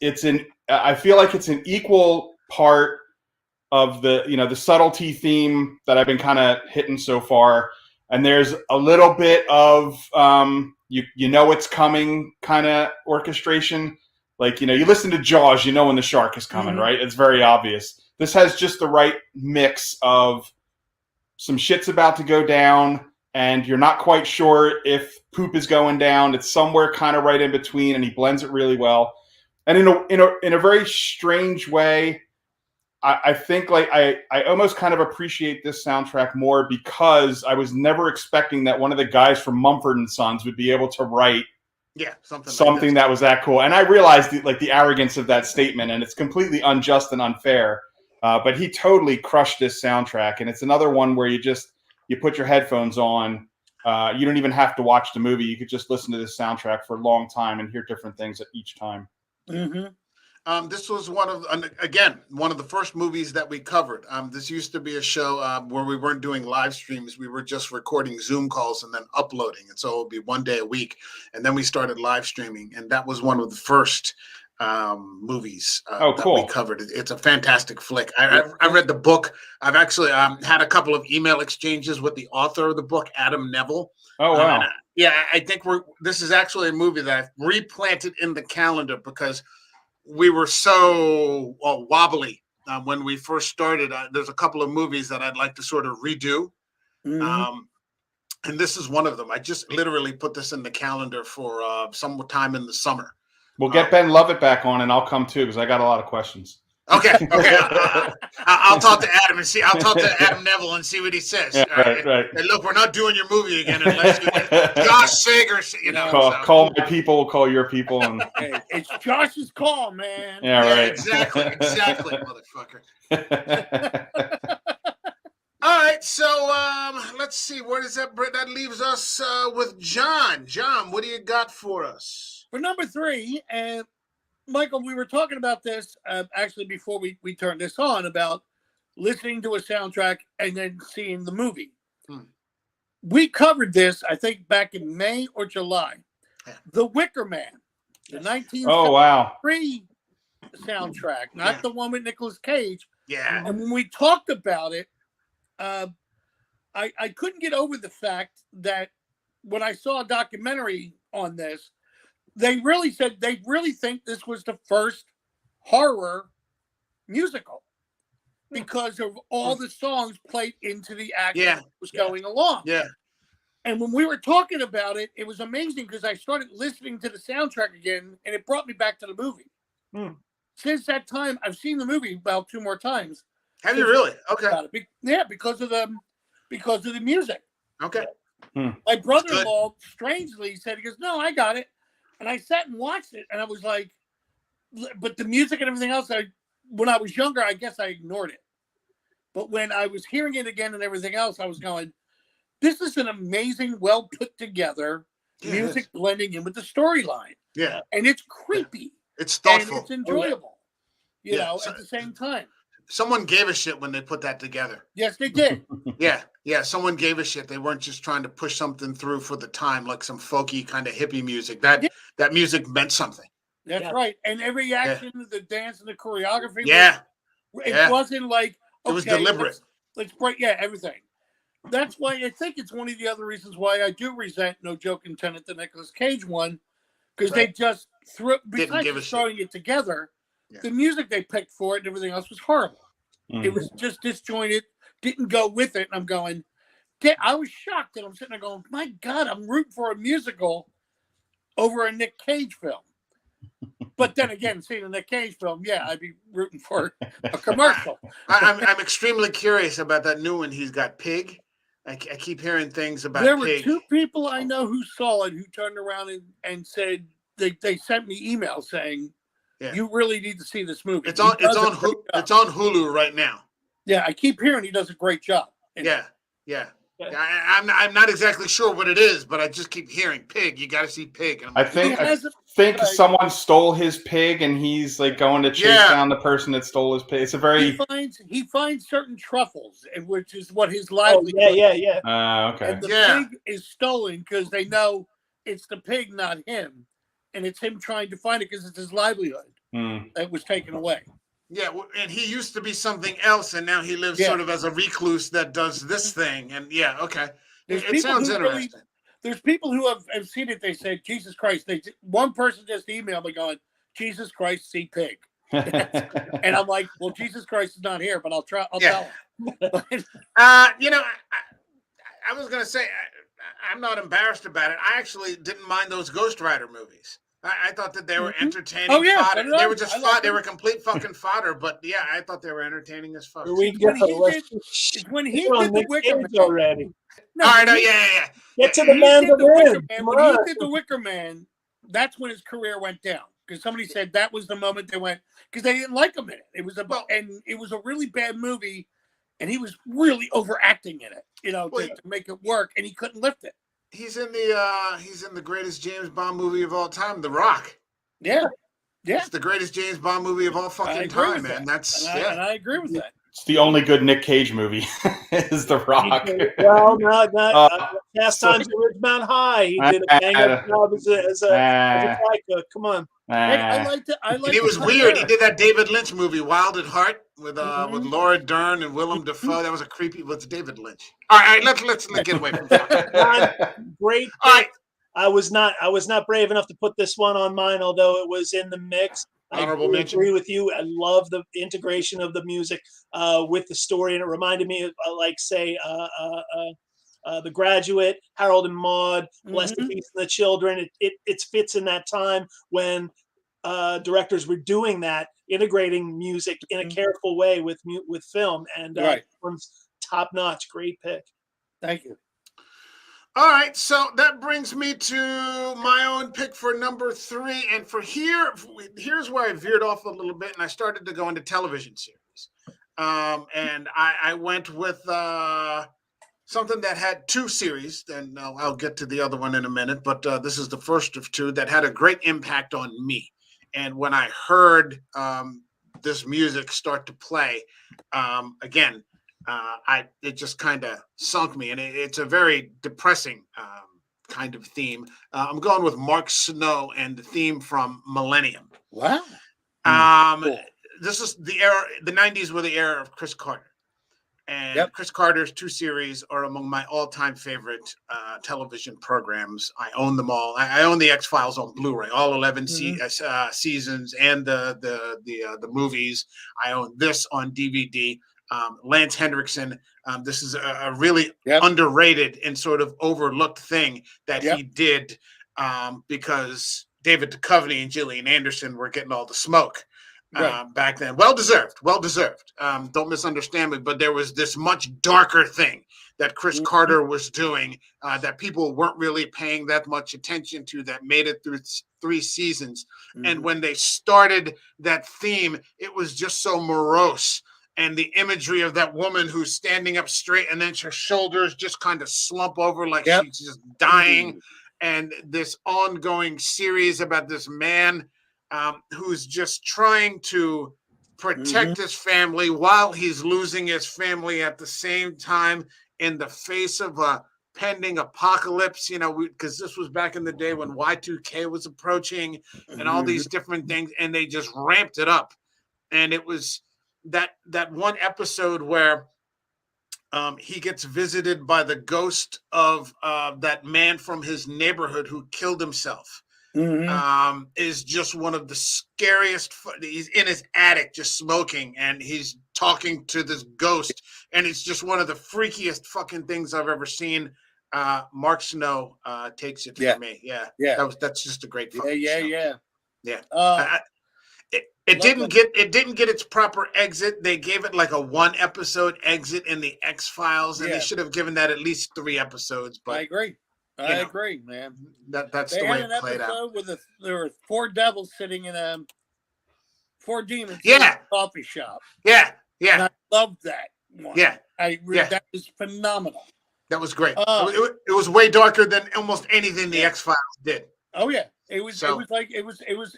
I feel like it's an equal part of the subtlety theme that I've been kind of hitting so far, and there's a little bit of it's coming kind of orchestration. Like you listen to Jaws, when the shark is coming, right? It's very obvious. This has just the right mix of some shit's about to go down, and you're not quite sure if poop is going down. It's somewhere kind of right in between, and he blends it really well. And in a very strange way, I think I almost kind of appreciate this soundtrack more because I was never expecting that one of the guys from Mumford & Sons would be able to write something that was that cool. And I realized the arrogance of that statement, and it's completely unjust and unfair. But he totally crushed this soundtrack, and it's another one where you put your headphones on. You don't even have to watch the movie. You could just listen to this soundtrack for a long time and hear different things at each time. This was one of the first movies that we covered. This used to be a show where we weren't doing live streams. We were just recording Zoom calls and then uploading. And so it would be one day a week. And then we started live streaming. And that was one of the first movies that we covered. It's a fantastic flick. I read the book. I've actually had a couple of email exchanges with the author of the book, Adam Neville. Oh, wow. I think this is actually a movie that I've replanted in the calendar because we were so wobbly when we first started. There's a couple of movies that I'd like to sort of redo. Mm-hmm. And this is one of them. I just literally put this in the calendar for some time in the summer. We'll get Ben Lovett back on, and I'll come too because I got a lot of questions. Okay. I'll talk to Adam and see. I'll talk to Adam Neville and see what he says. Yeah, right. Hey, look, we're not doing your movie again unless Josh Sager. Call my people, call your people, and hey, it's Josh's call, man. Yeah, right. Exactly, motherfucker. All right, so let's see. Where does that leaves us with John? John, what do you got for us? For number 3, Michael, we were talking about this actually before we turned this on about listening to a soundtrack and then seeing the movie. We covered this, I think, back in May or July. Yeah. The Wicker Man, the 1973 soundtrack, not the one with Nicolas Cage. Yeah. And when we talked about it, I couldn't get over the fact that when I saw a documentary on this, they really said they really think this was the first horror musical because of all the songs played into the act that was going along. Yeah. And when we were talking about it, it was amazing because I started listening to the soundtrack again and it brought me back to the movie. Since that time, I've seen the movie about 2 more times. Have you really? Okay. Yeah, because of the music. Okay. My brother-in-law strangely said, he goes, "No, I got it." And I sat and watched it, and I was like, but the music and everything else, when I was younger, I guess I ignored it. But when I was hearing it again and everything else, I was going, this is an amazing, well put together music blending in with the storyline. Yeah. And it's creepy. It's thoughtful. And it's enjoyable, you know, at the same time. Someone gave a shit when they put that together. Yes, they did. Yeah. Someone gave a shit. They weren't just trying to push something through for the time, like some folky kind of hippie music. That music meant something. That's right. And every action, the dance, and the choreography. It wasn't like, okay, it was deliberate. Let's break. Yeah, everything. That's why I think it's one of the other reasons why I do resent No Joke Intended, the Nicolas Cage one, because they just besides throwing it together. The music they picked for it and everything else was horrible. It was just disjointed, didn't go with it. And I'm going, I was shocked. And I'm sitting there going, my God, I'm rooting for a musical over a Nick Cage film. But then again, seeing a Nick Cage film, I'd be rooting for a commercial. I'm extremely curious about that new one. He's got Pig. I keep hearing things about Pig. There were 2 people I know who saw it who turned around and said, they sent me emails saying, you really need to see this movie. It's on Hulu right now. Yeah, I keep hearing he does a great job. Yeah. I'm not exactly sure what it is, but I just keep hearing Pig. You got to see Pig. I think someone stole his pig, and he's like going to chase down the person that stole his pig. It's a very he finds certain truffles, which is what his livelihood. Okay. And the pig is stolen because they know it's the pig, not him. And it's him trying to find it because it's his livelihood that was taken away. Yeah, and he used to be something else, and now he lives sort of as a recluse that does this thing. And it sounds interesting. There's people who have seen it. They say, Jesus Christ. One person just emailed me going, Jesus Christ, see Pig. And I'm like, well, Jesus Christ is not here, but I'll tell him. I was going to say, I'm not embarrassed about it. I actually didn't mind those Ghost Rider movies. I thought that they were entertaining. Fodder. They were just fodder. They were complete fucking fodder. But I thought they were entertaining as fuck. When he did the Wicker Man already. No, all right, Get to the Mandarin. When he did the Wicker Man, that's when his career went down. Because somebody said that was the moment they went because they didn't like him in it. It was and it was a really bad movie, and he was really overacting in it, to make it work, and he couldn't lift it. He's in the greatest James Bond movie of all time, The Rock. Yeah. Yeah, It's the greatest James Bond movie of all I fucking agree time, with man. that. That's And I agree with that. It's the only good Nick Cage movie is The Rock. Well, not Uh, Fast so- Times at Ridgemont High. He did a bang up job as a fry cook. Come on. Hey, I like to. and it was weird. He did that David Lynch movie, Wild at Heart, with Laura Dern and Willem Dafoe. That was a creepy. What's David Lynch? All right, let's get away from that. Great. All right, I was not brave enough to put this one on mine, although it was in the mix. Honorable I mention. agree with you. I love the integration of the music with the story, and it reminded me of, like, say, The Graduate, Harold and Maude, Bless the Peace and the Children. It fits in that time when directors were doing that, integrating music in a careful way with film, and Right. one's top notch. Great pick. Thank you. All right, so that brings me to my own pick for number 3, and here's where I veered off a little bit, and I started to go into television series, and I went with something that had 2 series, and I'll get to the other one in a minute, but this is the first of 2 that had a great impact on me, and when I heard this music start to play, again. It just kind of sunk me, and it's a very depressing kind of theme. I'm going with Mark Snow and the theme from Millennium. Wow. Cool. This is the era. The '90s were the era of Chris Carter, and Chris Carter's 2 series are among my all-time favorite television programs. I own them all. I own the X-Files on Blu-ray, all 11 seasons, and the movies. I own this on DVD. Lance Hendrickson. This is a really underrated and sort of overlooked thing that he did because David Duchovny and Gillian Anderson were getting all the smoke back then. Well deserved. Don't misunderstand me, but there was this much darker thing that Chris Carter was doing that people weren't really paying that much attention to, that made it through 3 seasons. And when they started that theme, it was just so morose. And the imagery of that woman who's standing up straight and then her shoulders just kind of slump over like she's just dying. And this ongoing series about this man who's just trying to protect his family while he's losing his family at the same time in the face of a pending apocalypse, because this was back in the day when Y2K was approaching and all these different things, and they just ramped it up. And it was that one episode where he gets visited by the ghost of that man from his neighborhood who killed himself. Is just one of the scariest. He's in his attic just smoking, and he's talking to this ghost, and it's just one of the freakiest fucking things I've ever seen. Mark Snow takes it for me. That's just a great fucking show. It didn't get its proper exit. They gave it like a 1 episode exit in the X-Files, and they should have given that at least 3 episodes. But I agree. I agree, man. That's they the way had it played out. an episode there were 4 devils sitting in 4 demons in a coffee shop. And I loved that one. That was phenomenal. That was great. It was way darker than almost anything the X-Files did. Oh yeah, it was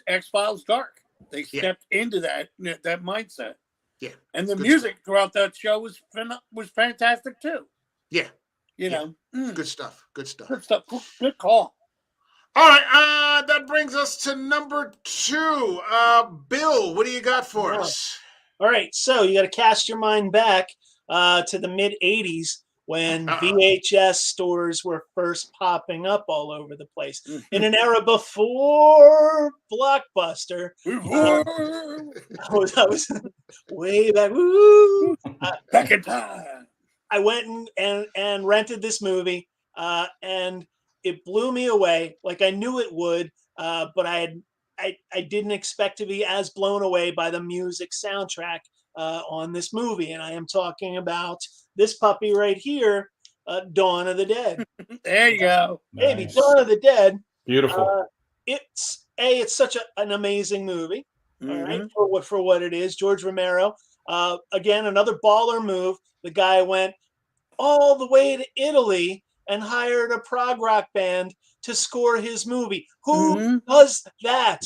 X-Files dark. They stepped into that mindset. Yeah, and the music throughout that show was fantastic too. Yeah, good stuff. Good call. All right, that brings us to number 2. Bill, what do you got for us? All right, so you got to cast your mind back to the mid '80s. When VHS stores were first popping up all over the place, in an era before Blockbuster. I was way back. Back in time. I went and rented this movie, and it blew me away. Like I knew it would, but I didn't expect to be as blown away by the music soundtrack on this movie, and I am talking about this puppy right here, Dawn of the Dead. There you go, baby. Nice. Dawn of the Dead. Beautiful. It's such an amazing movie. All right, for what it is. George Romero, again, another baller move. The guy went all the way to Italy and hired a prog rock band to score his movie. Who does that?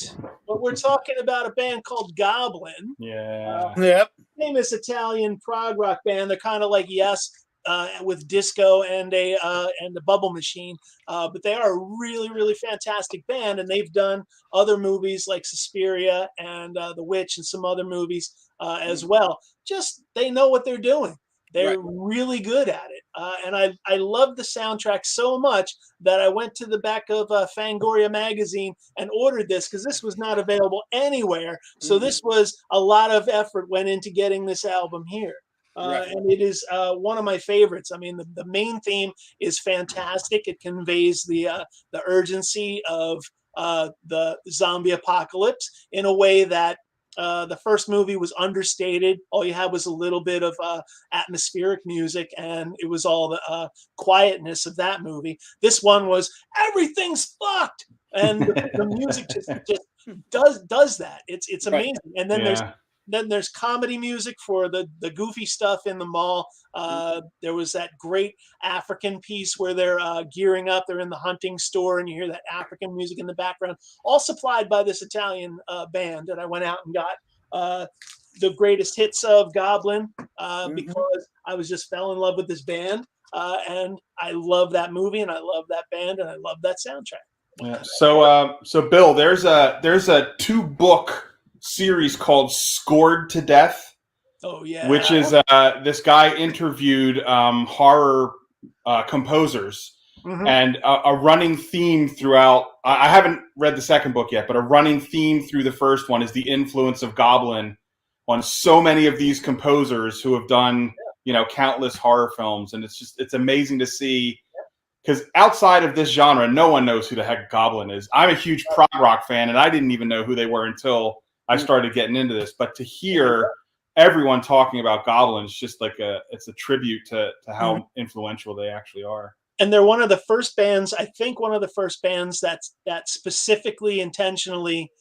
But we're talking about a band called Goblin. Yeah. Yep. Famous Italian prog rock band. They're kind of like Yes, with disco and the Bubble Machine, but they are a really, really fantastic band, and they've done other movies like Suspiria and The Witch and some other movies as well. Just they know what they're doing. They're really good at it, and I love the soundtrack so much that I went to the back of Fangoria magazine and ordered this because this was not available anywhere. So this was a lot of effort went into getting this album here. And it is one of my favorites. I mean, the main theme is fantastic. It conveys the urgency of the zombie apocalypse in a way that the first movie was understated. All you had was a little bit of atmospheric music, and it was all the quietness of that movie. This one was everything's fucked, and the music just does that. It's amazing. And then there's comedy music for the goofy stuff in the mall. There was that great African piece where they're gearing up. They're in the hunting store, and you hear that African music in the background, all supplied by this Italian band. And I went out and got the greatest hits of Goblin because I just fell in love with this band. And I love that movie, and I love that band, and I love that soundtrack. Yeah. So Bill, there's a 2-book series called Scored to Death. Oh yeah. Which is this guy interviewed horror composers, and a running theme throughout. I haven't read the second book yet, but a running theme through the first one is the influence of Goblin on so many of these composers who have done countless horror films, and it's amazing to see. Because outside of this genre, no one knows who the heck Goblin is. I'm a huge prog rock fan, and I didn't even know who they were until I started getting into this. But to hear everyone talking about Goblin is just like it's a tribute to how influential they actually are. And they're one of the first bands, I think one of the first bands that specifically intentionally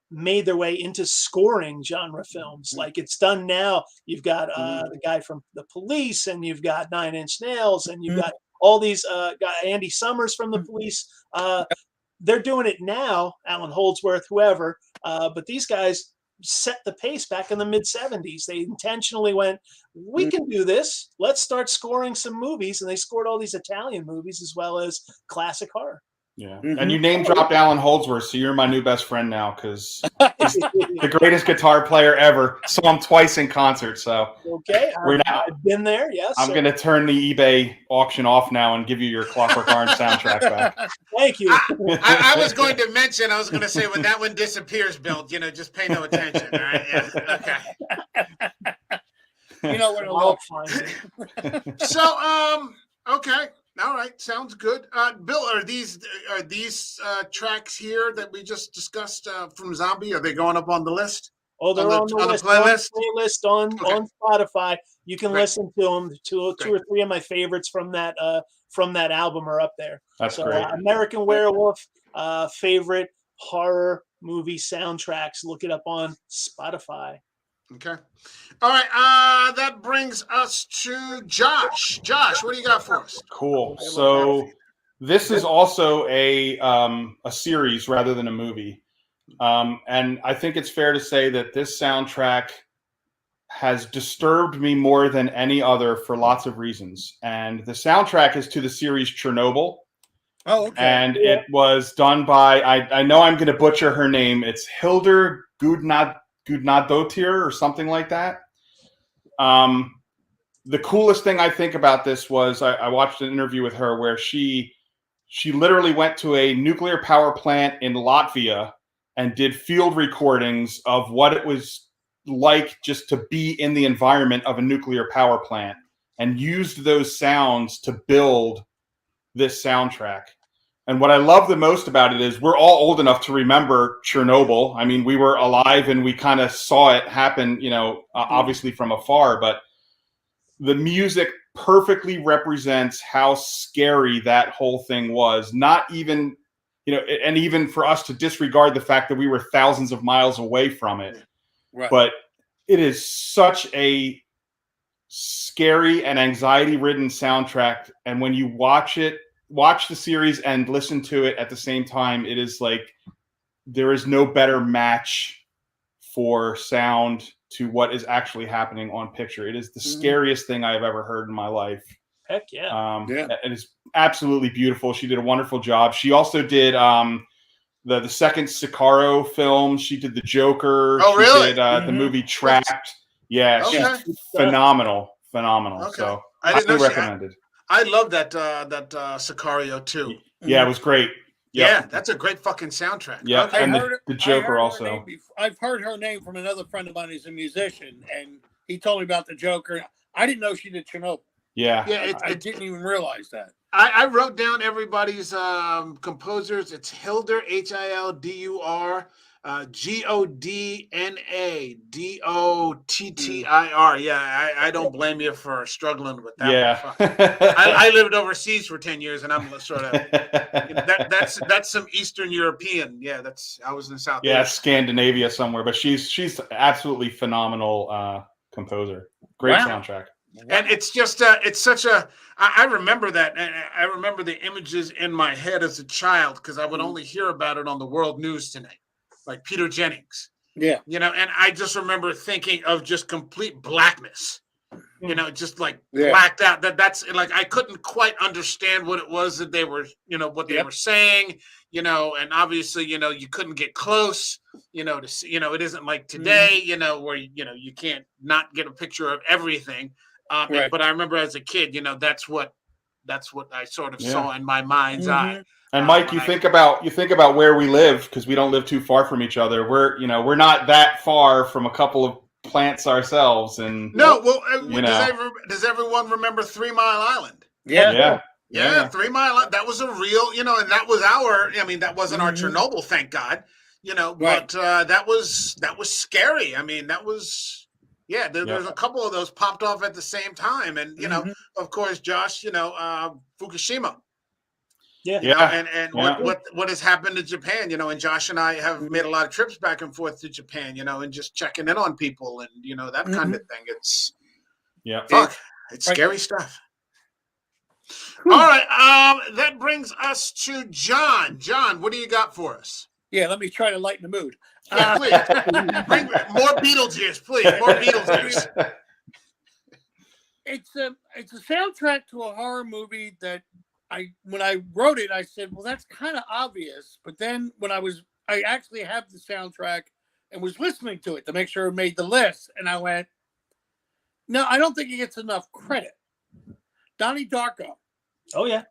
made their way into scoring genre films. Like it's done now. You've got the guy from The Police, and you've got 9 Inch Nails, and you've got all these got Andy Summers from The Police. They're doing it now, Alan Holdsworth, whoever. But these guys set the pace back in the mid-'70s. They intentionally went, we can do this. Let's start scoring some movies. And they scored all these Italian movies as well as classic horror. Yeah. And you name dropped Alan Holdsworth, so you're my new best friend now because he's the greatest guitar player ever. Saw him twice in concert. So okay, I've been there. Yes, I'm going to turn the eBay auction off now and give you your Clockwork Orange soundtrack back. Thank you. I was going to mention. I was going to say when that one disappears, Bill, just pay no attention. All right. Yeah. Okay. You know what I'll find it. So, okay. All right, sounds good. Bill, are these tracks here that we just discussed from Zombie? Are they going up on the list? Oh, they're on the list, playlist on Spotify. You can listen to them. Two or three of my favorites from that album are up there. That's great. American Werewolf, favorite horror movie soundtracks. Look it up on Spotify. Okay. All right. That brings us to Josh. Josh, what do you got for us? Cool. So this is also a series rather than a movie. And I think it's fair to say that this soundtrack has disturbed me more than any other for lots of reasons. And the soundtrack is to the series Chernobyl. Oh, okay. And it was done by, I know I'm going to butcher her name. It's Hildur Gudnadottir or something like that. The coolest thing I think about this was I watched an interview with her where she literally went to a nuclear power plant in Latvia and did field recordings of what it was like just to be in the environment of a nuclear power plant and used those sounds to build this soundtrack. And what I love the most about it is we're all old enough to remember Chernobyl. I mean, we were alive and we kind of saw it happen, obviously from afar, but the music perfectly represents how scary that whole thing was. Not even, and even for us to disregard the fact that we were thousands of miles away from it. Right. But it is such a scary and anxiety-ridden soundtrack. And when you watch it, watch the series and listen to it at the same time. It is like there is no better match for sound to what is actually happening on picture. It is the scariest thing I've ever heard in my life. Heck yeah. It is absolutely beautiful. She did a wonderful job. She also did the second Sicario film. She did the Joker. Oh, really? She did the movie Trapped. Yeah, Okay. she's phenomenal. Okay. So I didn't know highly recommended. I love that Sicario too. Yeah, it was great. Yep. Yeah, that's a great fucking soundtrack. Yeah, Okay. and the Joker also. I've heard her name from another friend of mine who's a musician, and he told me about the Joker. I didn't know she did Chernobyl. Yeah. I didn't even realize that. I wrote down everybody's composers. It's Hildur, Hildur, Godnadottir. Yeah, I don't blame you for struggling with that. Yeah. I lived overseas for 10 years, and I'm sort of that's some Eastern European. Yeah, I was in South. Yeah, Asia. Scandinavia somewhere, but she's absolutely phenomenal composer. Great soundtrack. And it's just it's such a I remember that, and I remember the images in my head as a child because I would only hear about it on the world news tonight, like Peter Jennings. Yeah, and I just remember thinking of just complete blackness, just like blacked out. That's like I couldn't quite understand what it was that they were, what they were saying, and obviously, you couldn't get close, to see, it isn't like today, where you can't not get a picture of everything. But I remember as a kid, that's what I sort of saw in my mind's eye. And Mike, you think about where we live because we don't live too far from each other. We're not that far from a couple of plants ourselves. And no, well, does everyone remember 3 Mile Island? Yeah. 3 Mile Island. That was a real, and that was that wasn't our Chernobyl, thank God, but that was scary. I mean, that was. Yeah, there's a couple of those popped off at the same time, and of course, Josh, Fukushima. And what has happened to Japan, and Josh and I have made a lot of trips back and forth to Japan, and just checking in on people and that kind of thing. It's it's scary stuff. All right, that brings us to John. John, what do you got for us? Yeah, let me try to lighten the mood. Please. Bring more Beetlejuice, please. More Beetlejuice. It's a soundtrack to a horror movie that when I wrote it, I said, well, that's kind of obvious. But then when I actually have the soundtrack and was listening to it to make sure it made the list, and I went, no, I don't think it gets enough credit. Donnie Darko. Oh yeah.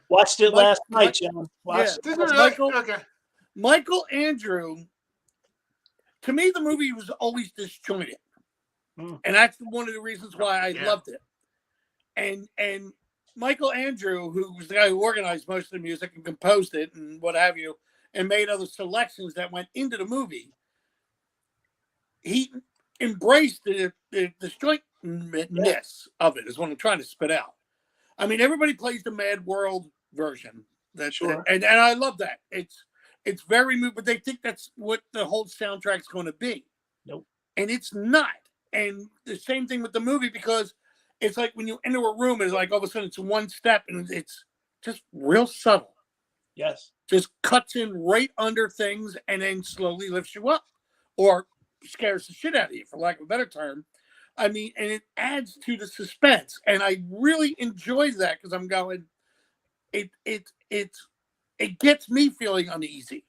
Watched it last night, John. Michael Andrew, to me, the movie was always disjointed. And that's one of the reasons why I loved it. And Michael Andrew, who was the guy who organized most of the music and composed it and what have you, and made other selections that went into the movie, he embraced the disjointedness of it, is what I'm trying to spit out. I mean, everybody plays the Mad World version. And I love that. It's very moving, but they think that's what the whole soundtrack's going to be. Nope. And it's not. And the same thing with the movie, because it's like when you enter a room, it's like all of a sudden it's one step and it's just real subtle. Yes. Just cuts in right under things and then slowly lifts you up or scares the shit out of you, for lack of a better term. I mean, and it adds to the suspense. And I really enjoy that because I'm going, it gets me feeling uneasy.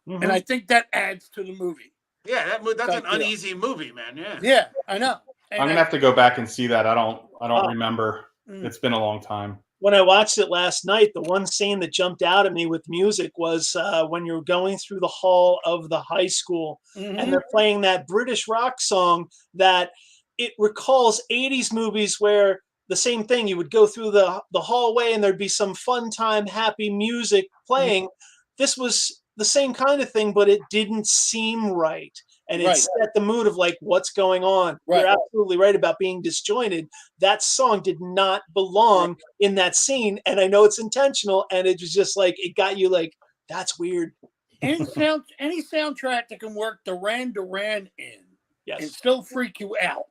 And I think that adds to the movie. Yeah, that's an uneasy movie, man. Yeah, I know. And I'm gonna have to go back and see that. I don't remember. It's been a long time. When I watched it last night, the one scene that jumped out at me with music was when you're going through the hall of the high school and they're playing that British rock song that it recalls 80s movies where the same thing, you would go through the hallway and there'd be some fun time, happy music playing. This was the same kind of thing, but it didn't seem right. And it set the mood of like, what's going on? You're absolutely right about being disjointed. That song did not belong in that scene. And I know it's intentional. And it was just like, it got you like, that's weird. Any soundtrack that can work Duran Duran in and still freak you out.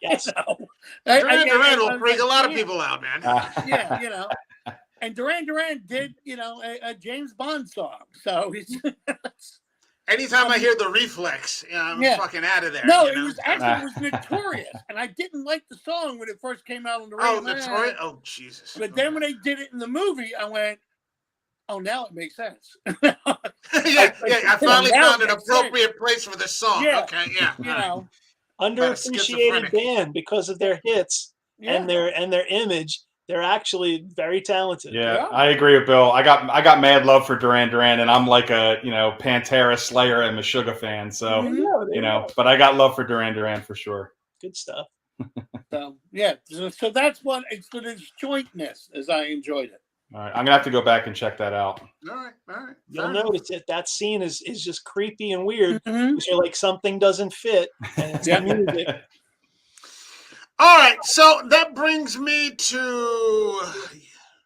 Yes. Duran Duran will freak a lot of people out, man. And Duran Duran did, a James Bond song. So it's Anytime I hear the Reflex, I'm fucking out of there. No, you know? it was notorious, and I didn't like the song when it first came out on the radio. Oh, notorious! Oh, Jesus! But then when they did it in the movie, I went, "Oh, now it makes sense." I finally found an appropriate place for this song. Yeah. Okay, yeah, you know, underappreciated band because of their hits and their image. They're actually very talented. Yeah, I agree with Bill. I got mad love for Duran Duran, and I'm like a Pantera, Slayer, and Meshuggah fan. So but I got love for Duran Duran for sure. Good stuff. So so that's what it's for this jointness as I enjoyed it. All right, I'm gonna have to go back and check that out. All right. You'll notice that scene is just creepy and weird. Because you're like something doesn't fit, and it's music. All right, so that brings me to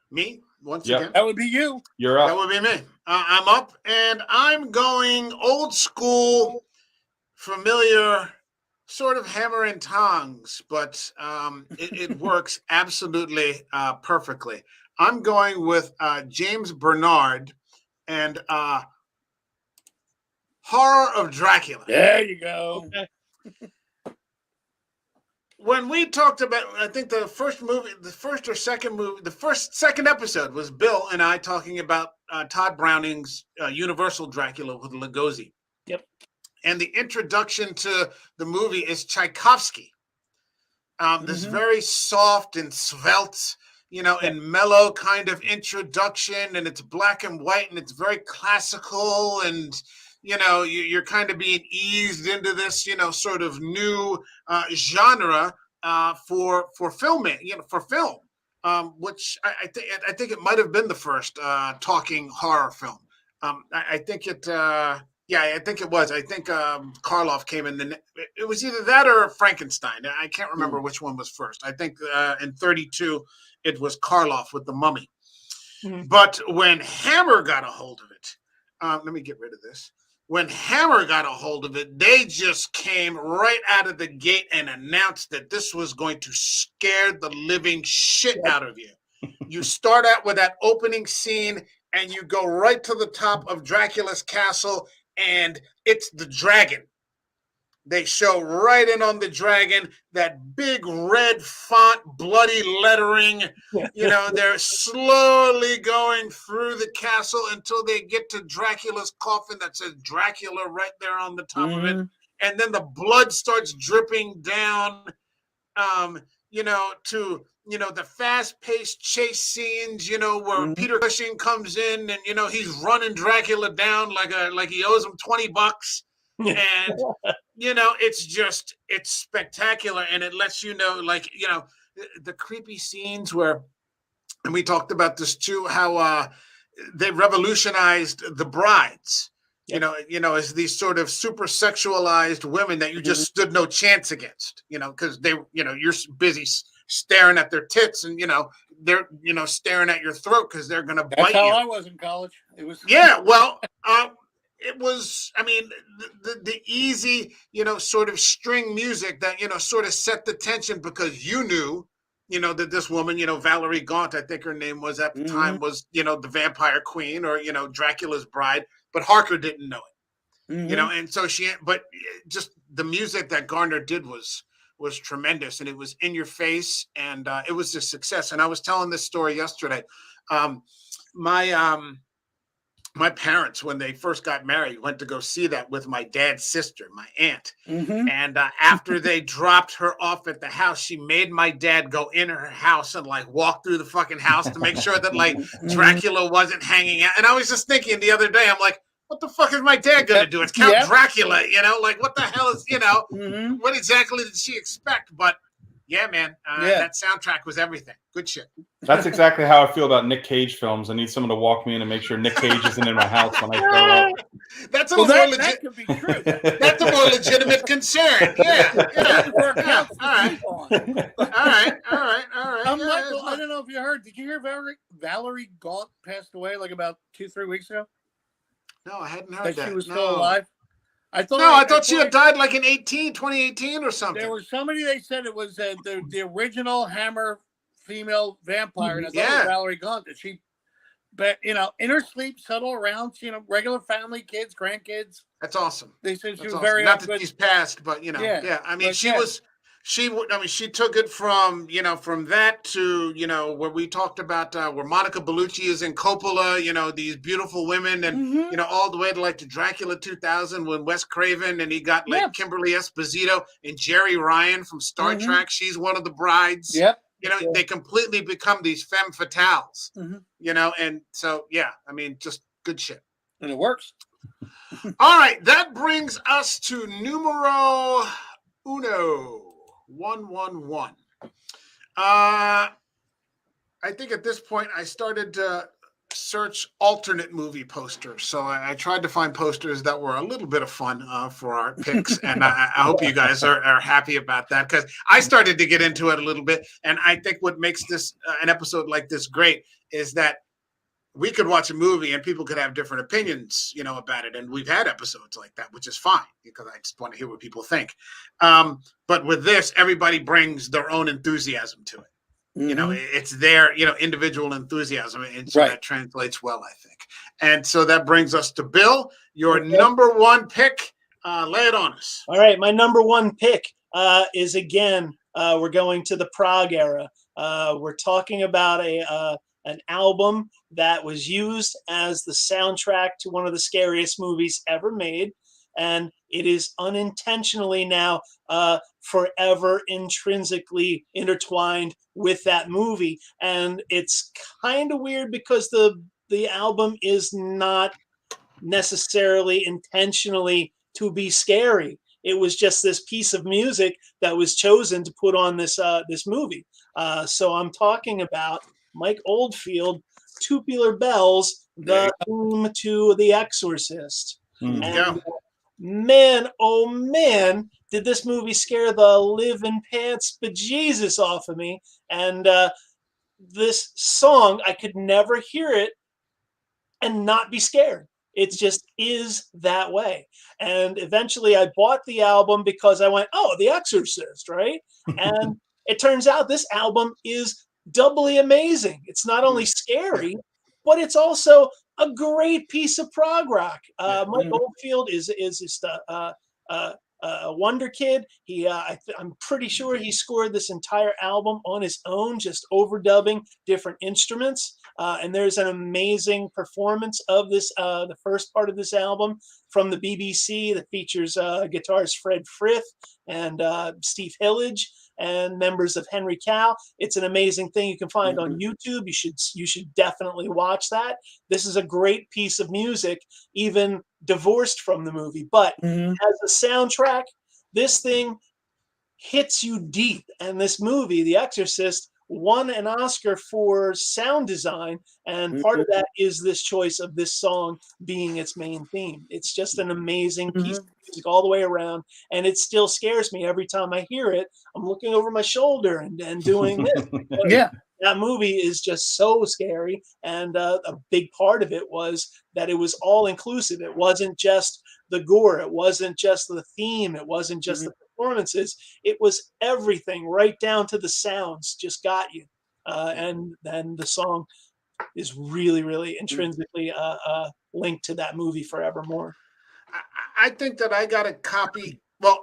me once again. That would be you. You're up. That would be me. I'm up, and I'm going old school, familiar, sort of hammer and tongs, but it works absolutely perfectly. I'm going with James Bernard and Horror of Dracula. There you go. Okay. When we talked about, I think the second episode was Bill and I talking about Todd Browning's Universal Dracula with Lugosi. Yep. And the introduction to the movie is Tchaikovsky. This very soft and svelte, and mellow kind of introduction, and it's black and white, and it's very classical, and you're kind of being eased into this, sort of new genre for filming, for film, which I think it might have been the first talking horror film. I think it. I think it was. I think Karloff came in. It was either that or Frankenstein. I can't remember which one was first. I think in 1932 it was Karloff with The Mummy. But when Hammer got a hold of it, let me get rid of this. When Hammer got a hold of it, they just came right out of the gate and announced that this was going to scare the living shit out of you. You start out with that opening scene and you go right to the top of Dracula's castle, and it's the dragon. They show right in on the dragon, that big red font, bloody lettering. They're slowly going through the castle until they get to Dracula's coffin that says Dracula right there on the top of it. And then the blood starts dripping down, to, the fast-paced chase scenes, where Peter Cushing comes in and, he's running Dracula down like he owes him $20. And it's spectacular, and it lets the creepy scenes where, and we talked about this too, how they revolutionized the brides. As these sort of super sexualized women that you just stood no chance against, because they, you're busy staring at their tits, and they're staring at your throat because they're gonna bite you. That's how I was in college. It was it was, the easy, sort of string music that, sort of set the tension, because you knew, that this woman, Valerie Gaunt, I think her name was at the time, was, the vampire queen, or, Dracula's bride, but Harker didn't know it, and so but just the music that Garner did was tremendous, and it was in your face, and it was a success. And I was telling this story yesterday. My parents, when they first got married, went to go see that with my dad's sister, my aunt. And after they dropped her off at the house, she made my dad go in her house and walk through the fucking house to make sure that Dracula wasn't hanging out. And I was just thinking the other day, I'm like, what the fuck is my dad going to do? It's Count Dracula, what the hell is, what exactly did she expect? But yeah, man, that soundtrack was everything. Good shit. That's exactly how I feel about Nick Cage films. I need someone to walk me in and make sure Nick Cage isn't in my house when I grow up. That's that could be true. That's a more legitimate concern. Yeah. All right. Michael, I don't know if you heard. Did you hear Valerie Gaunt passed away about 2-3 weeks ago? No, I hadn't heard that. She was still alive. I thought she had died in 2018 or something. There was somebody, they said it was the original Hammer female vampire, and I thought it was Valerie Gaunt, that she but in her sleep, settle around, regular family, kids, grandkids. That's awesome. They said she That's was awesome. very Not that good. she's passed, but Yeah. I mean, But she yeah. was. She took it from from that to where we talked about where Monica Bellucci is in Coppola, these beautiful women, and all the way to like to Dracula 2000 when Wes Craven and he got like Yeah. Kimberly Esposito and Jerry Ryan from Star Trek. She's one of the brides. Yep. They completely become these femme fatales. Mhm. And so I mean, just good shit. And it works. All right, that brings us to numero uno. 111. I think at this point I started to search alternate movie posters. So I tried to find posters that were a little bit of fun for our picks. And I hope you guys are happy about that because I started to get into it a little bit. And I think what makes this an episode like this great is that we could watch a movie and people could have different opinions, about it. And we've had episodes like that, which is fine because I just want to hear what people think. But with this, everybody brings their own enthusiasm to it. It's their, individual enthusiasm. And so that translates well, I think. And so that brings us to Bill, your number one pick. Lay it on us. All right. My number one pick is again, we're going to the Prague era. We're talking about an album that was used as the soundtrack to one of the scariest movies ever made. And it is unintentionally now forever intrinsically intertwined with that movie. And it's kind of weird because the album is not necessarily intentionally to be scary. It was just this piece of music that was chosen to put on this movie. So I'm talking about Mike Oldfield, Tubular Bells, the theme to The Exorcist. And man, oh man, did this movie scare the living pants bejesus off of me. And this song, I could never hear it and not be scared. It just is that way. And eventually I bought the album because I went, oh, The Exorcist, right? And it turns out this album is doubly amazing. It's not only scary, but it's also a great piece of prog rock. Mike Oldfield is just a wonder kid. I'm pretty sure he scored this entire album on his own, just overdubbing different instruments. And there's an amazing performance of this, the first part of this album from the BBC that features guitarist Fred Frith and Steve Hillage and members of Henry Cow. It's an amazing thing you can find on YouTube. You should definitely watch that. This is a great piece of music, even divorced from the movie. But as a soundtrack, this thing hits you deep. And this movie, The Exorcist, won an Oscar for sound design, and part of that is this choice of this song being its main theme. It's just an amazing piece of music all the way around, and it still scares me every time I hear it. I'm looking over my shoulder and doing this. That movie is just so scary, and a big part of it was that it was all inclusive. It wasn't just the gore, it wasn't just the theme, it wasn't just the performances, it was everything right down to the sounds just got you. And then the song is really, really intrinsically linked to that movie forevermore. I think that I got a copy. Well,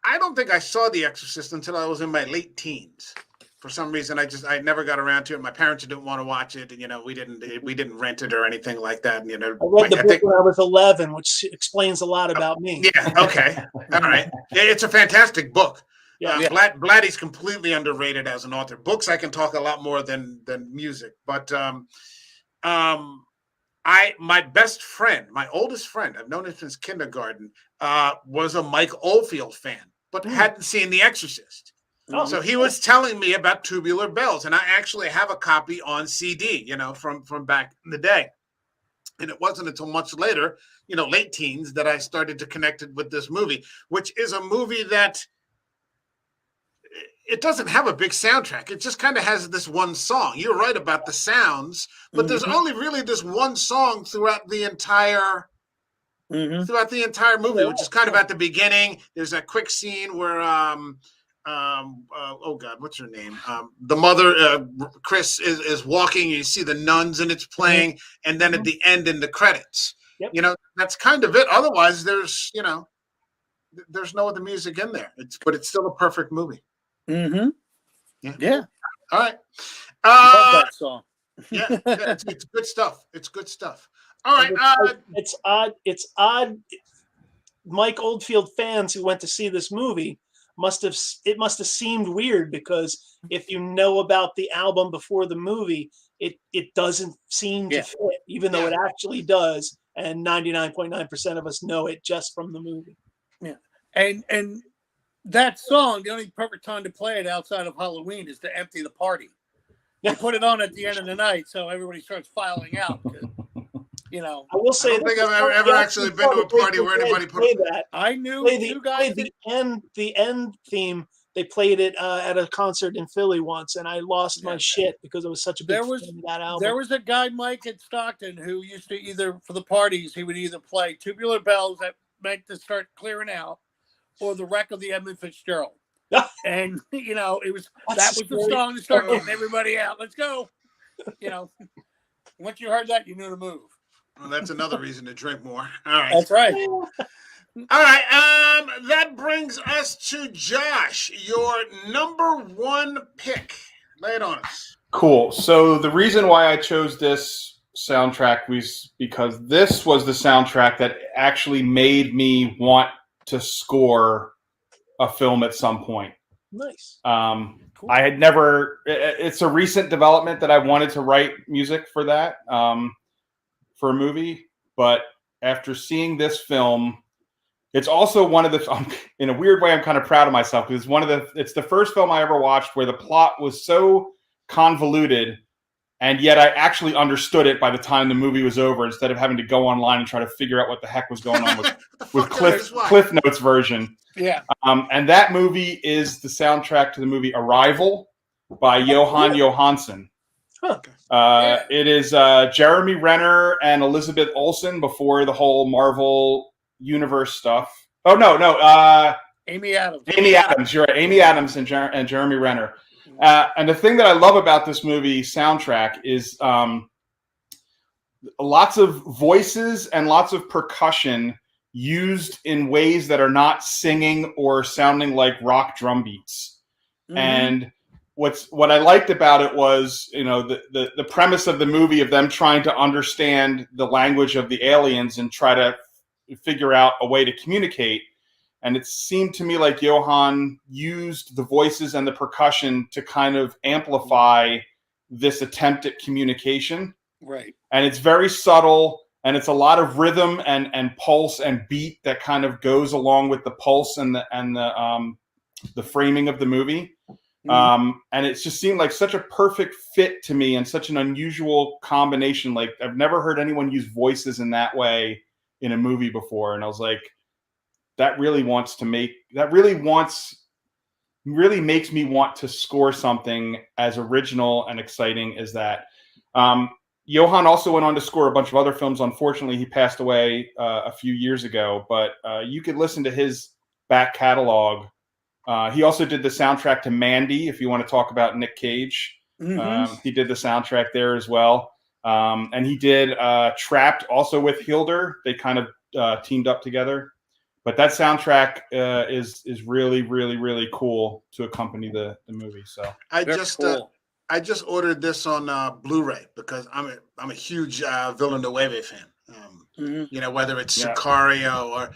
I don't think I saw The Exorcist until I was in my late teens. For some reason, I never got around to it. My parents didn't want to watch it, and we didn't rent it or anything like that. And, I read the book when I was 11, which explains a lot about me. Yeah. Okay. All right. It's a fantastic book. Blatty's completely underrated as an author. Books I can talk a lot more than music, but my best friend, my oldest friend, I've known him since kindergarten, was a Mike Oldfield fan, but hadn't seen The Exorcist. So he was telling me about Tubular Bells, and I actually have a copy on CD, from back in the day. And it wasn't until much later, late teens, that I started to connect it with this movie, which is a movie that it doesn't have a big soundtrack. It just kind of has this one song. You're right about the sounds, but there's only really this one song throughout the entire movie, which is kind of at the beginning. There's a quick scene where oh God, what's her name? The mother, Chris is walking. You see the nuns, and it's playing, and then at the end, in the credits, that's kind of it. Otherwise, there's there's no other music in there. But it's still a perfect movie. Mm-hmm. Yeah. All right. Love that song. Yeah, it's good stuff. It's good stuff. All right. It's odd. It's odd. Mike Oldfield fans who went to see this movie must have seemed weird, because if you know about the album before the movie, it doesn't seem to fit, even though it actually does. And 99.9% of us know it just from the movie. Yeah, and that song, the only perfect time to play it outside of Halloween is to empty the party. You put it on at the end of the night, so everybody starts filing out. I will say, I don't think I've ever actually been to a party where anybody put that. I knew two guys. The end theme. They played it at a concert in Philly once, and I lost my shit because it was such a big fan of that album. There was a guy, Mike, at Stockton, who used to for the parties, he would either play Tubular Bells that meant to start clearing out, or The Wreck of the Edmund Fitzgerald. And it was the song to start getting everybody out. Let's go. Once you heard that, you knew to move. Well, that's another reason to drink more. All right. That's right. All right. That brings us to Josh, your number one pick. Lay it on us. Cool. So the reason why I chose this soundtrack was because this was the soundtrack that actually made me want to score a film at some point. Nice. Cool. I had never. It's a recent development that I wanted to write music for that. For a movie, but after seeing this film, it's also one of the. In a weird way, I'm kind of proud of myself because it's the first film I ever watched where the plot was so convoluted, and yet I actually understood it by the time the movie was over, instead of having to go online and try to figure out what the heck was going on with Cliff Notes version. Yeah. And that movie is the soundtrack to the movie Arrival by Johan Johansson. Huh. It is Jeremy Renner and Elizabeth Olsen before the whole Marvel Universe stuff. Oh, no. Amy Adams. Amy Adams, you're right. Amy Adams and Jeremy Renner. And the thing that I love about this movie soundtrack is lots of voices and lots of percussion used in ways that are not singing or sounding like rock drum beats. Mm-hmm. And what I liked about it was, the premise of the movie of them trying to understand the language of the aliens and try to figure out a way to communicate. And it seemed to me like Johan used the voices and the percussion to kind of amplify this attempt at communication. Right. And it's very subtle, and it's a lot of rhythm and pulse and beat that kind of goes along with the pulse and the framing of the movie. Mm-hmm. And it just seemed like such a perfect fit to me and such an unusual combination. Like, I've never heard anyone use voices in that way in a movie before. And I was like, that really makes me want to score something as original and exciting as that. Johan also went on to score a bunch of other films. Unfortunately, he passed away a few years ago, but you could listen to his back catalog. He also did the soundtrack to Mandy, if you want to talk about Nick Cage. Mm-hmm. He did the soundtrack there as well. And he did Trapped also with Hildur. They kind of teamed up together. But that soundtrack is really, really, really cool to accompany the movie. So I just ordered this on Blu-ray because I'm a huge Villeneuve fan. Mm-hmm. Whether it's Sicario or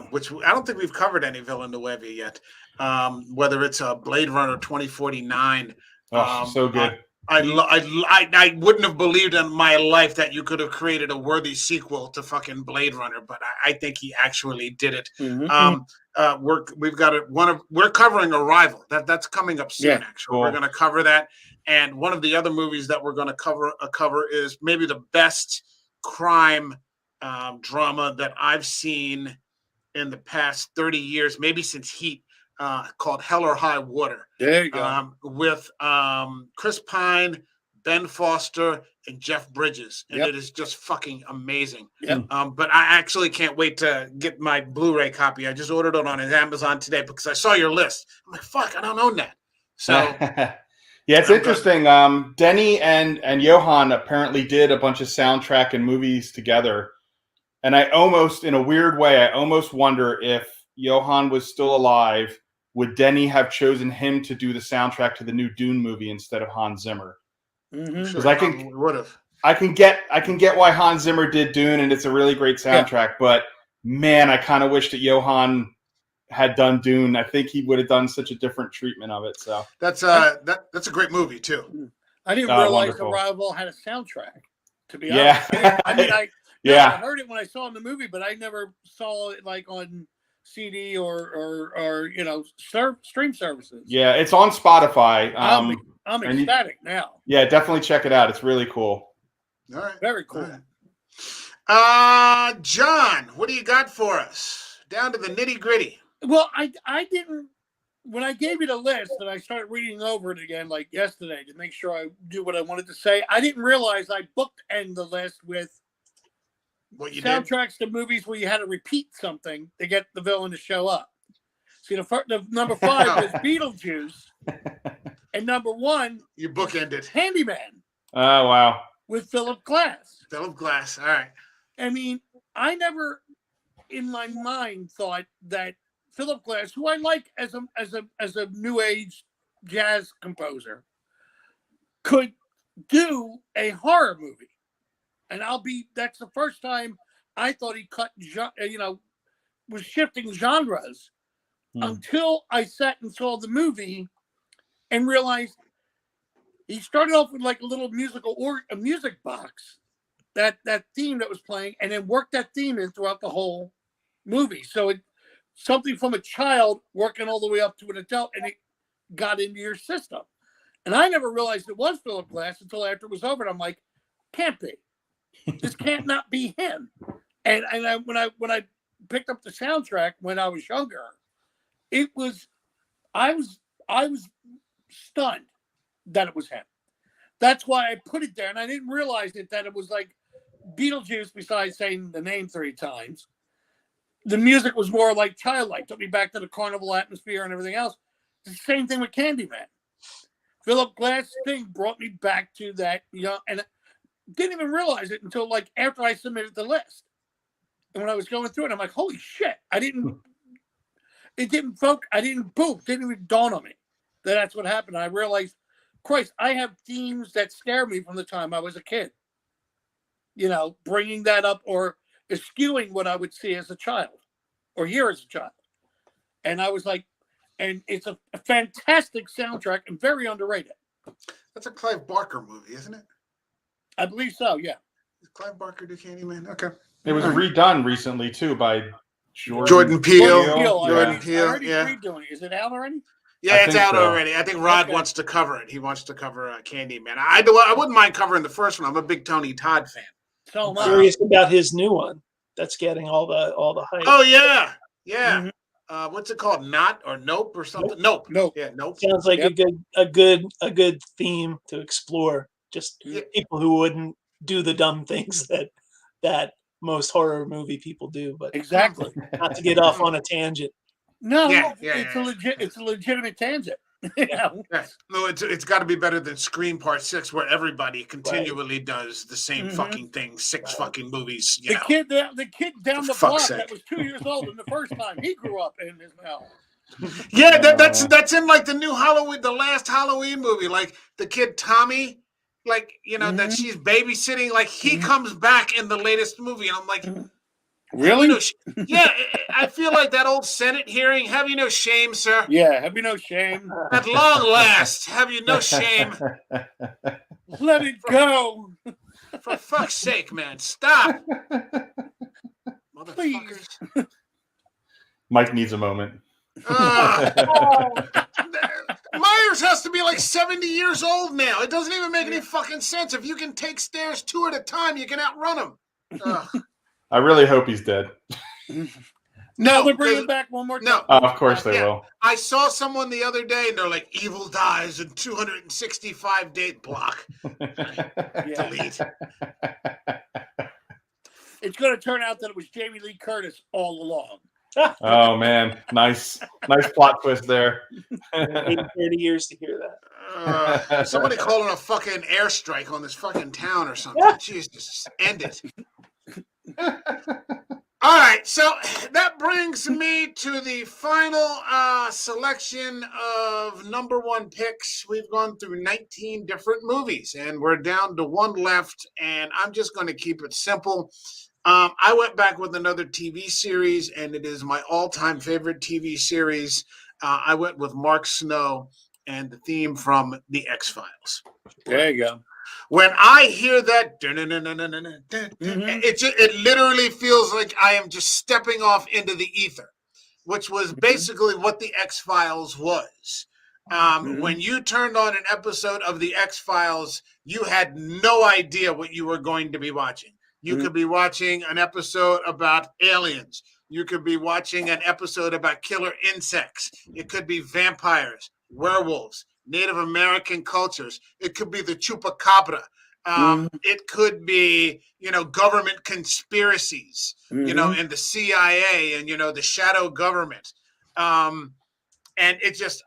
which I don't think we've covered any Villeneuve yet. Whether it's Blade Runner 2049. So good. I wouldn't have believed in my life that you could have created a worthy sequel to fucking Blade Runner, but I think he actually did it. Mm-hmm. We're covering Arrival. That's coming up soon. Actually, cool. We're going to cover that, and one of the other movies that we're going to cover is maybe the best crime drama that I've seen in the past 30 years, maybe since Heat. Called Hell or High Water. There you go. With Chris Pine, Ben Foster, and Jeff Bridges, and Yep. it is just fucking amazing. Yep. But I actually can't wait to get my Blu-ray copy. I just ordered it on Amazon today because I saw your list. I'm like, fuck, I don't own that. So yeah, it's I'm interesting. Denny and Johan apparently did a bunch of soundtrack and movies together. And I almost, in a weird way, I almost wonder if Johan was still alive, would Denny have chosen him to do the soundtrack to the new Dune movie instead of Hans Zimmer? because I can- would have. I can get why Hans Zimmer did Dune, and it's a really great soundtrack. But man, I kind of wish that Johan had done Dune. I think he would have done such a different treatment of it. So That's that's a great movie too. I didn't realize wonderful. Arrival had a soundtrack. To be Yeah. honest, I mean, I yeah, heard it when I saw it in the movie, but I never saw it like on CD or stream services. yeah, it's on Spotify. I'm and you- ecstatic now. Yeah, definitely check it out. It's really cool. All right. Very cool. All right. John, what do you got for us? Down to the nitty gritty. Well, I didn't when I gave you the list and I started reading over it again like yesterday to make sure I do what I wanted to say. I didn't realize I bookend the list with What you did? soundtracks to movies where you had to repeat something to get the villain to show up. See, the number 5 was Beetlejuice, and number 1 You bookended. Handyman Oh wow. with Philip Glass. Philip Glass. All right. I mean, I never in my mind thought that Philip Glass, who I like as a new age jazz composer, could do a horror movie. And that's the first time I thought he was shifting genres until I sat and saw the movie and realized he started off with like a little a music box, that theme that was playing, and then worked that theme in throughout the whole movie. So something from a child working all the way up to an adult, and it got into your system. And I never realized it was Philip Glass until after it was over. And I'm like, can't be. This can't not be him. And when I picked up the soundtrack when I was younger, I was stunned that it was him. That's why I put it there, and I didn't realize that it was like Beetlejuice. Besides saying the name 3 times, the music was more like childlike. Took me back to the carnival atmosphere and everything else. The same thing with Candyman. Philip Glass thing brought me back to that, and didn't even realize it until like after I submitted the list. And when I was going through it, I'm like, holy shit. Didn't even dawn on me that that's what happened. I realized, Christ, I have themes that scare me from the time I was a kid. Bringing that up or eschewing what I would see as a child or hear as a child. And I was like, and it's a fantastic soundtrack and very underrated. That's a Clive Barker movie, isn't it? I believe so, yeah. Did Clive Barker do Candyman? Okay. It was redone recently too by Jordan Peele. Jordan Peele, Peele, yeah. redoing it. Is it out already? Yeah, I it's think out so. already. I think Rod Okay. wants to cover it. He wants to cover Candyman. I wouldn't mind covering the first one. I'm a big Tony Todd fan. So I'm much. curious about his new one. That's getting all the hype. Oh yeah, yeah. Mhm. What's it called? Not or Nope or something? Nope. Nope. Yeah, Nope. Sounds like Yep. a good theme to explore. Just Yeah. people who wouldn't do the dumb things that most horror movie people do, but Exactly. not to get off on a tangent. No, Yeah, it's a legitimate tangent. Yeah. Yes. No, it's got to be better than Scream Part 6, where everybody continually does the same Mhm. fucking thing. 6 fucking movies. You The know. kid down For the fuck's block sake. that was 2 years old in the first time he grew up in his mouth. Yeah, that's in like the new Halloween, the last Halloween movie. Like the kid Tommy, like that Mhm. she's babysitting. Like he Mhm. comes back in the latest movie, and I'm like, Really? yeah, I feel like that old Senate hearing. Have you no shame, sir? Yeah. Have you no shame? At long last, have you no shame? Let it go. For fuck's sake, man, stop, motherfuckers. Mike needs a moment. Myers has to be like 70 years old now. It doesn't even make any fucking sense. If you can take stairs 2 at a time, you can outrun him. I really hope he's dead. No, they're 'cause- bringing back one more time. No. Oh, of course they Yeah. will. I saw someone the other day, and they're like, "Evil dies in 265 day block." Yeah. Delete. It's going to turn out that it was Jamie Lee Curtis all along. Oh man, nice plot twist there. Waited 30 years to hear that. Somebody calling a fucking airstrike on this fucking town or something. Jesus, end it. All right, so that brings me to the final selection of number one picks. We've gone through 19 different movies, and we're down to one left, and I'm just going to keep it simple. I went back with another TV series, and it is my all-time favorite TV series. I went with Mark Snow and the theme from The X-Files. There you go. When I hear that, it literally feels like I am just stepping off into the ether, which was basically what The X-Files was. When you turned on an episode of The X-Files, you had no idea what you were going to be watching. You could be watching an episode about aliens. You could be watching an episode about killer insects. It could be vampires, werewolves, Native American cultures. It could be the chupacabra. It could be, government conspiracies, and the CIA and, the shadow government. And it just,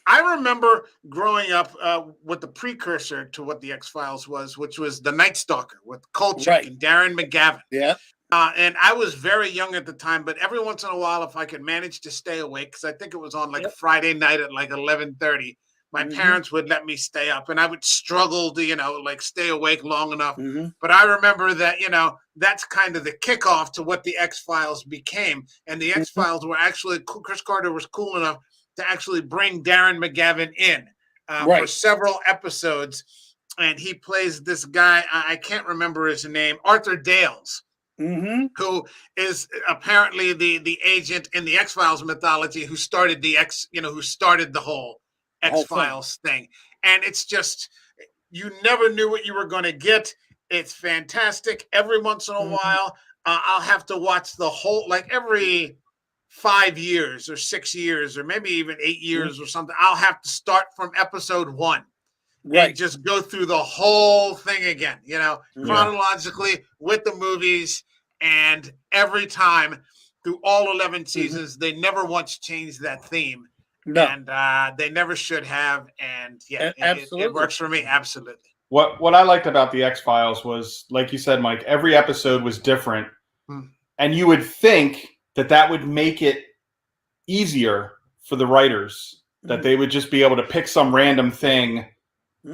I remember growing up with the precursor to what the X-Files was, which was The Night Stalker with Kolchak and Darren McGavin. Yeah. And I was very young at the time, but every once in a while, if I could manage to stay awake, because I think it was on like a Friday night at like 11:30, my parents would let me stay up, and I would struggle to, stay awake long enough. But I remember that, that's kind of the kickoff to what the X-Files became. And the X-Files were actually, Chris Carter was cool enough to actually bring Darren McGavin in for several episodes. And he plays this guy, I can't remember his name, Arthur Dales. Who is apparently the agent in the X-Files mythology who started who started the whole X-Files thing. And it's just, you never knew what you were going to get. It's fantastic. Every once in a while, I'll have to watch the whole, like every 5 years or 6 years or maybe even 8 years or something. I'll have to start from episode 1. And just go through the whole thing again, chronologically with the movies. And every time through all 11 seasons, they never once changed that theme. No. And they never should have. And it works for me. Absolutely. What I liked about the X-Files was, like you said, Mike, every episode was different. And you would think that would make it easier for the writers, that they would just be able to pick some random thing.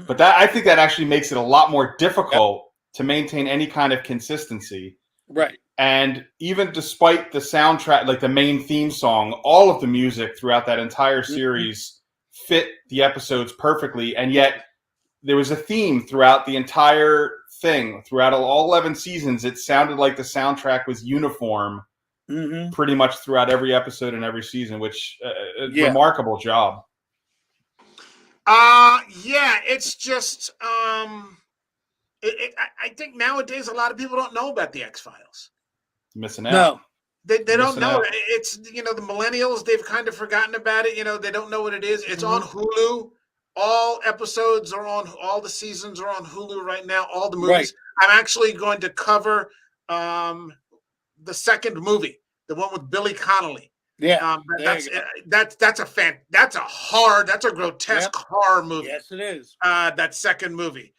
But I think that actually makes it a lot more difficult to maintain any kind of consistency. Right. And even despite the soundtrack, like the main theme song, all of the music throughout that entire series fit the episodes perfectly. And yet there was a theme throughout the entire thing. Throughout all 11 seasons, it sounded like the soundtrack was uniform pretty much throughout every episode and every season, which remarkable job. It's just I think nowadays a lot of people don't know about the X-Files. Missing out. No, they don't know. It's the millennials, they've kind of forgotten about it. They don't know what it is. It's on Hulu. All episodes are on. All the seasons are on Hulu right now. All the movies. I'm actually going to cover the second movie, the one with Billy Connolly. Yeah, that's a grotesque horror movie. Yes, it is. That second movie,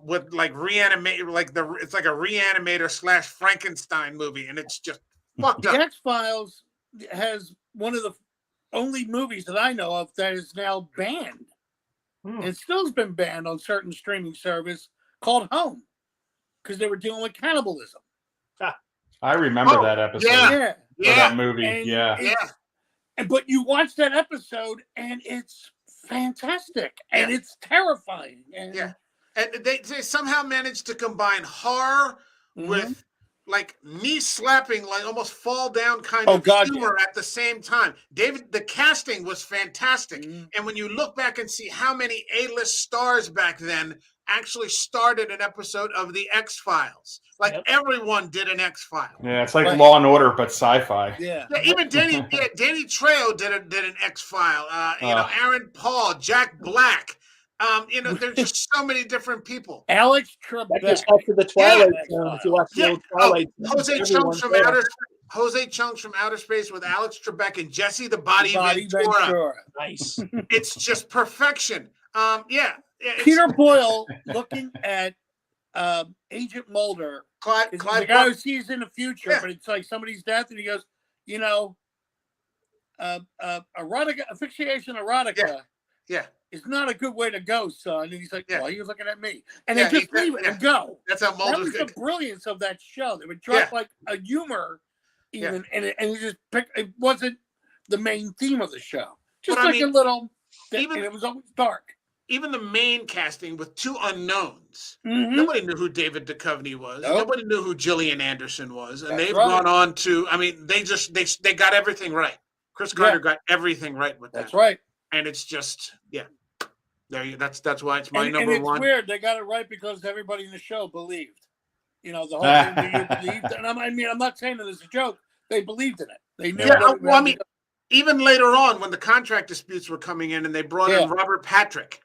with like it's like a reanimator / Frankenstein movie, and it's just fucked up. The X-Files has one of the only movies that I know of that is now banned. It still has been banned on certain streaming service called Home because they were dealing with cannibalism. I remember that episode. That movie. But you watch that episode and it's fantastic and it's terrifying. And they somehow managed to combine horror with like knee slapping, like almost fall down kind Oh, of God, humor at the same time. David, the casting was fantastic. Mhm. And when you look back and see how many A-list stars back then actually started an episode of the X-Files, like Yep. everyone did an X-File. Yeah, it's like Right. Law and Order, but sci-fi. Yeah. Yeah, even Danny Trejo did an X-File. You know, Aaron Paul, Jack Black. You know, there's just so many different people. Alex That Trebek. goes back to the Twilight Yeah. Zone. If you watch the Yeah. old Twilight Zone, Jose Chunks everyone's from there. Outer Space with Alex Trebek and Jesse the Body, Body Ventura. Ventura. Nice. It's just perfection. Yeah. It's Peter Boyle looking at Agent Mulder. Clyde Is the Clyde guy who Buck- sees in the future, Yeah. but it's like somebody's death, and he goes, you know, erotica, asphyxiation erotica Yeah. is not a good way to go, son. And he's like, Yeah. why are you looking at me? And Yeah, they just he- leave it yeah. and go. That's how That Mulder's was the good. brilliance of that show. They would drop like a humor, even, and it just picked. It wasn't the main theme of the show. Just But I like mean, a little, even- and it was always dark. Even the main casting with two unknowns. Mhm. Nobody knew who David Duchovny was. Nope. Nobody knew who Gillian Anderson was. And That's they've right. gone on to, I mean, they got everything right. Chris Carter got everything right with that. That's right. And it's just, there you. That's why it's my And number it's one. weird. They got it right because everybody in the show believed. You know, the whole thing that you believed. And I'm not saying that it's a joke. They believed in it. They knew. Yeah, what it well, I was. mean, even later on when the contract disputes were coming in and they brought in Robert Patrick,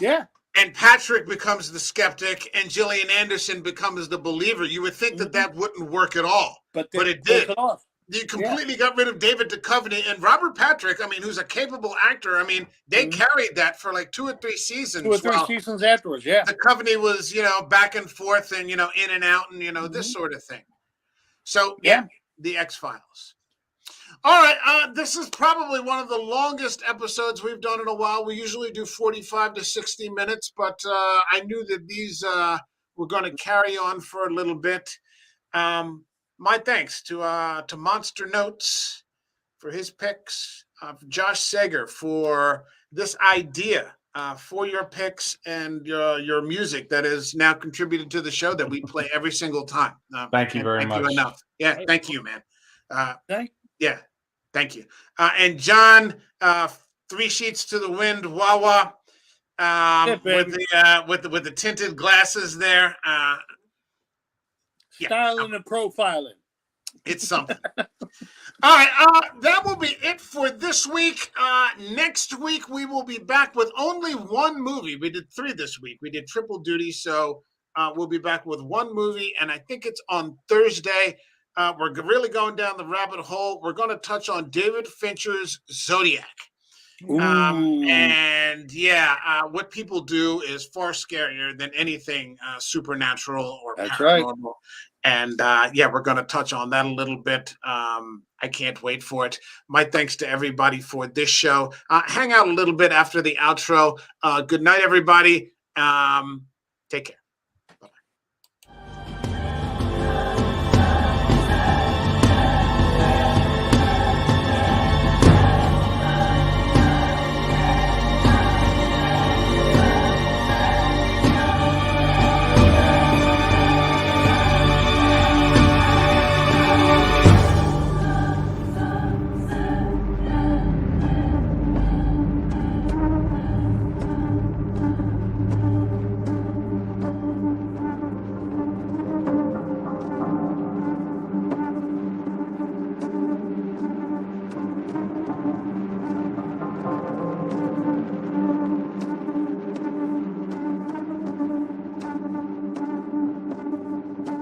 yeah. and Patrick becomes the skeptic and Gillian Anderson becomes the believer, you would think that that wouldn't work at all. But it did. It off. You completely got rid of David Duchovny and Robert Patrick. I mean, who's a capable actor. I mean, they carried that for like 2 or 3 seasons. 2 or 3 seasons afterwards, yeah. Duchovny was, back and forth and, in and out and, this sort of thing. So, the X-Files. All right. This is probably one of the longest episodes we've done in a while. We usually do 45 to 60 minutes, but I knew that these were going to carry on for a little bit. My thanks to Monster Notes for his picks, Josh Sager for this idea for your picks and your music that is now contributed to the show that we play every single time. Thank you very much. Thank you enough. Yeah, thank you, man. Thank you. And John, 3 Sheets to the Wind, Wawa, with the tinted glasses there. Styling and profiling. It's something. All right, that will be it for this week. Next week, we will be back with only one movie. We did 3 this week. We did triple duty, so we'll be back with one movie, and I think it's on Thursday. We're really going down the rabbit hole. We're going to touch on David Fincher's Zodiac. And what people do is far scarier than anything supernatural or paranormal. Right. And we're going to touch on that a little bit. I can't wait for it. My thanks to everybody for this show. Hang out a little bit after the outro. Good night, everybody. Take care.